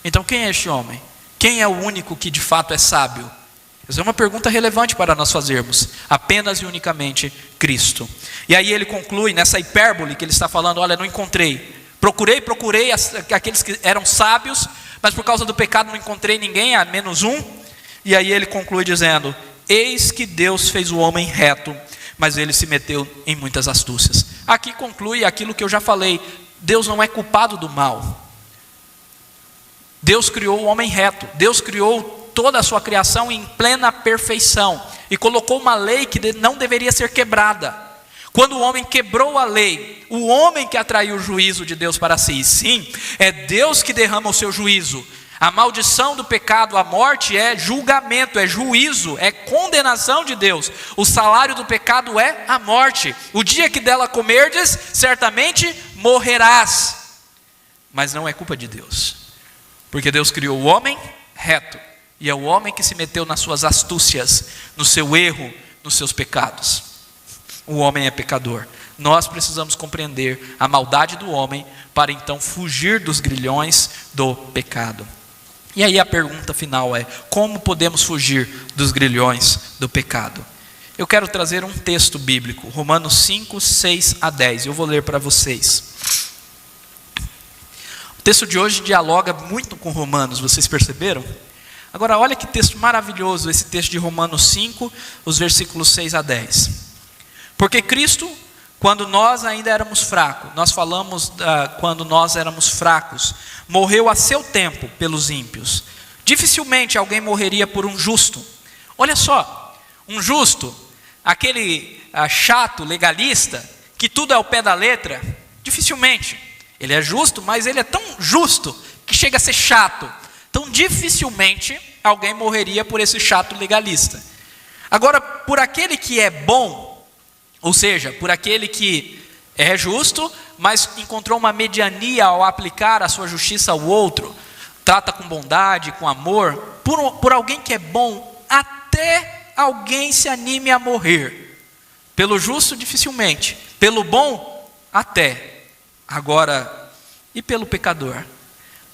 Então quem é este homem? Quem é o único que de fato é sábio? Essa é uma pergunta relevante para nós fazermos. Apenas e unicamente Cristo. E aí ele conclui nessa hipérbole que ele está falando, olha, não encontrei. Procurei aqueles que eram sábios, mas por causa do pecado não encontrei ninguém, a menos um. E aí ele conclui dizendo, eis que Deus fez o homem reto, mas ele se meteu em muitas astúcias. Aqui conclui aquilo que eu já falei, Deus não é culpado do mal. Deus criou o homem reto, Deus criou toda a sua criação em plena perfeição, e colocou uma lei que não deveria ser quebrada. Quando o homem quebrou a lei, o homem que atraiu o juízo de Deus para si. Sim, é Deus que derrama o seu juízo. A maldição do pecado, a morte, é julgamento, é juízo, é condenação de Deus. O salário do pecado é a morte. O dia que dela comerdes, certamente morrerás. Mas não é culpa de Deus, porque Deus criou o homem reto, e é o homem que se meteu nas suas astúcias, no seu erro, nos seus pecados. O homem é pecador. Nós precisamos compreender a maldade do homem para então fugir dos grilhões do pecado. E aí a pergunta final é, como podemos fugir dos grilhões do pecado? Eu quero trazer um texto bíblico, Romanos 5, 6 a 10. Eu vou ler para vocês. O texto de hoje dialoga muito com Romanos, vocês perceberam? Agora olha que texto maravilhoso esse texto de Romanos 5, os versículos 6 a 10. Porque Cristo, quando nós ainda éramos fracos, nós falamos quando nós éramos fracos, morreu a seu tempo pelos ímpios. Dificilmente alguém morreria por um justo. Olha só, um justo, aquele chato legalista, que tudo é ao pé da letra, dificilmente. Ele é justo, mas ele é tão justo que chega a ser chato. Então dificilmente alguém morreria por esse chato legalista. Agora, por aquele que é bom, ou seja, por aquele que é justo, mas encontrou uma mediania ao aplicar a sua justiça ao outro, trata com bondade, com amor, por alguém que é bom, até alguém se anime a morrer. Pelo justo, dificilmente. Pelo bom, até. Agora, e pelo pecador?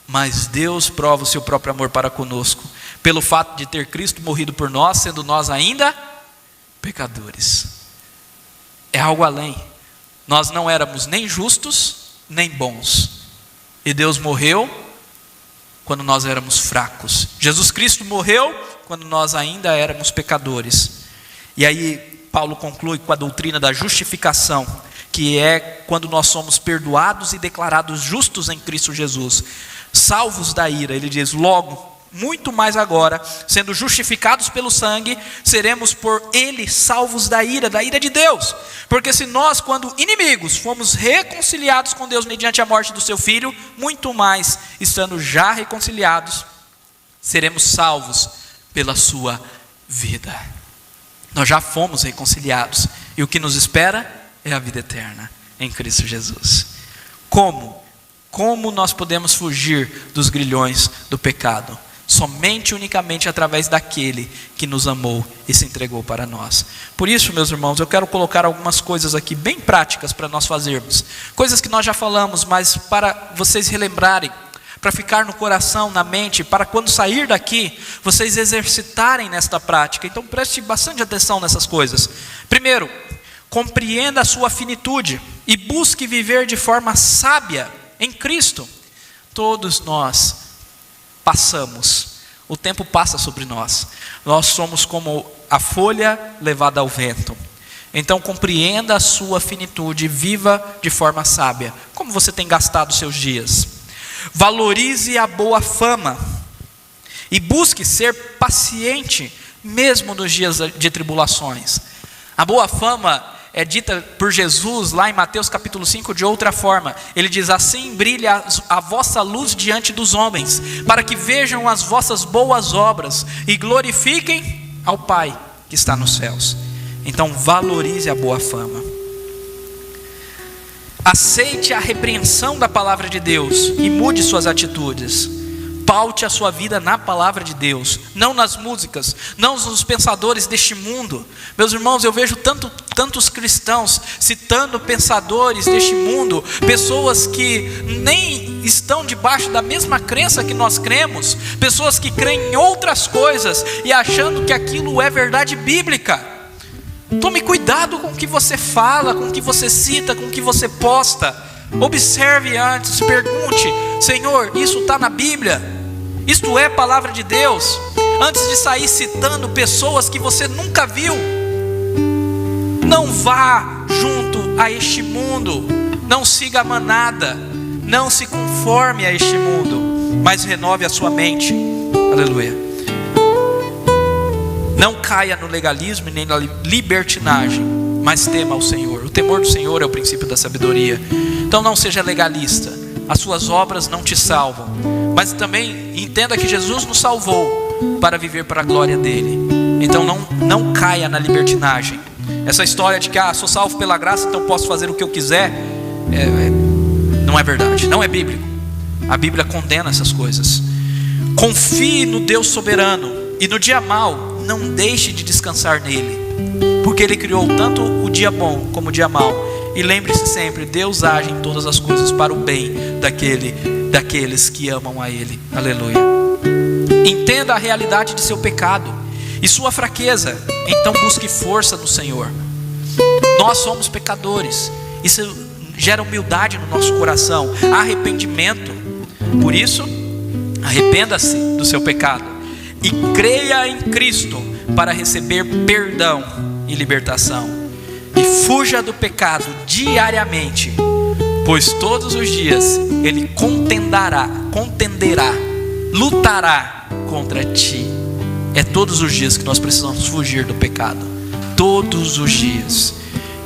Mas Deus prova o seu próprio amor para conosco, pelo fato de ter Cristo morrido por nós, sendo nós ainda pecadores. É algo além. Nós não éramos nem justos, nem bons. E Deus morreu quando nós éramos fracos. Jesus Cristo morreu quando nós ainda éramos pecadores. E aí Paulo conclui com a doutrina da justificação, que é quando nós somos perdoados e declarados justos em Cristo Jesus, salvos da ira. Ele diz, logo, muito mais agora, sendo justificados pelo sangue, seremos por ele salvos da ira de Deus. Porque se nós, quando inimigos, fomos reconciliados com Deus mediante a morte do seu Filho, muito mais, estando já reconciliados, seremos salvos pela sua vida. Nós já fomos reconciliados, e o que nos espera é a vida eterna em Cristo Jesus. Como nós podemos fugir dos grilhões do pecado? Somente, unicamente através daquele que nos amou e se entregou para nós. Por isso, meus irmãos, eu quero colocar algumas coisas aqui bem práticas para nós fazermos. Coisas que nós já falamos, mas para vocês relembrarem, para ficar no coração, na mente, para quando sair daqui, vocês exercitarem nesta prática. Então preste bastante atenção nessas coisas. Primeiro, compreenda a sua finitude e busque viver de forma sábia em Cristo. Todos nós passamos, o tempo passa sobre nós. Nós somos como a folha levada ao vento. Então compreenda a sua finitude e viva de forma sábia. Como você tem gastado seus dias? Valorize a boa fama e busque ser paciente mesmo nos dias de tribulações. A boa fama é dita por Jesus lá em Mateus capítulo 5 de outra forma. Ele diz: assim brilha a vossa luz diante dos homens, para que vejam as vossas boas obras e glorifiquem ao Pai que está nos céus. Então valorize a boa fama. Aceite a repreensão da palavra de Deus e mude suas atitudes. Paute a sua vida na palavra de Deus, não nas músicas, não nos pensadores deste mundo. Meus irmãos, eu vejo tantos cristãos citando pensadores deste mundo, pessoas que nem estão debaixo da mesma crença que nós cremos, pessoas que creem em outras coisas e achando que aquilo é verdade bíblica. Tome cuidado com o que você fala, com o que você cita, com o que você posta. Observe antes, pergunte: Senhor, isso está na Bíblia? Isto é palavra de Deus? Antes de sair citando pessoas que você nunca viu. Não vá junto a este mundo, não siga a manada, não se conforme a este mundo, mas renove a sua mente. Aleluia. Não caia no legalismo e nem na libertinagem, mas tema ao Senhor. O temor do Senhor é o princípio da sabedoria. Então não seja legalista. As suas obras não te salvam, mas também entenda que Jesus nos salvou para viver para a glória dele. Então não caia na libertinagem. Essa história de que sou salvo pela graça, então posso fazer o que eu quiser, não é verdade, não é bíblico. A Bíblia condena essas coisas. Confie no Deus soberano, e no dia mau não deixe de descansar nele, porque ele criou tanto o dia bom como o dia mau. E lembre-se sempre: Deus age em todas as coisas para o bem daqueles que amam a ele. Aleluia. Entenda a realidade de seu pecado e sua fraqueza, então busque força no Senhor. Nós somos pecadores. Isso gera humildade no nosso coração, arrependimento. Por isso, arrependa-se do seu pecado e creia em Cristo para receber perdão e libertação. E fuja do pecado diariamente, pois todos os dias ele contenderá, lutará contra ti. É todos os dias que nós precisamos fugir do pecado, todos os dias.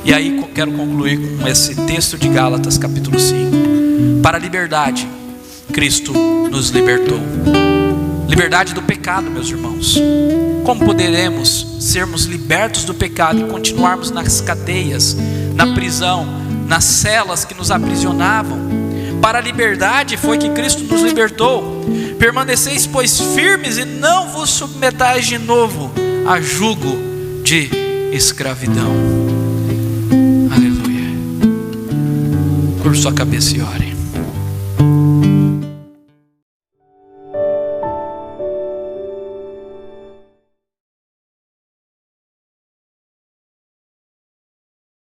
E aí quero concluir com esse texto de Gálatas capítulo 5. Para a liberdade, Cristo nos libertou. Liberdade do pecado, meus irmãos. Como poderemos sermos libertos do pecado e continuarmos nas cadeias, na prisão, nas celas que nos aprisionavam? Para a liberdade foi que Cristo nos libertou. Permaneceis, pois, firmes e não vos submetais de novo a jugo de escravidão. Aleluia. Curva sua cabeça e ore.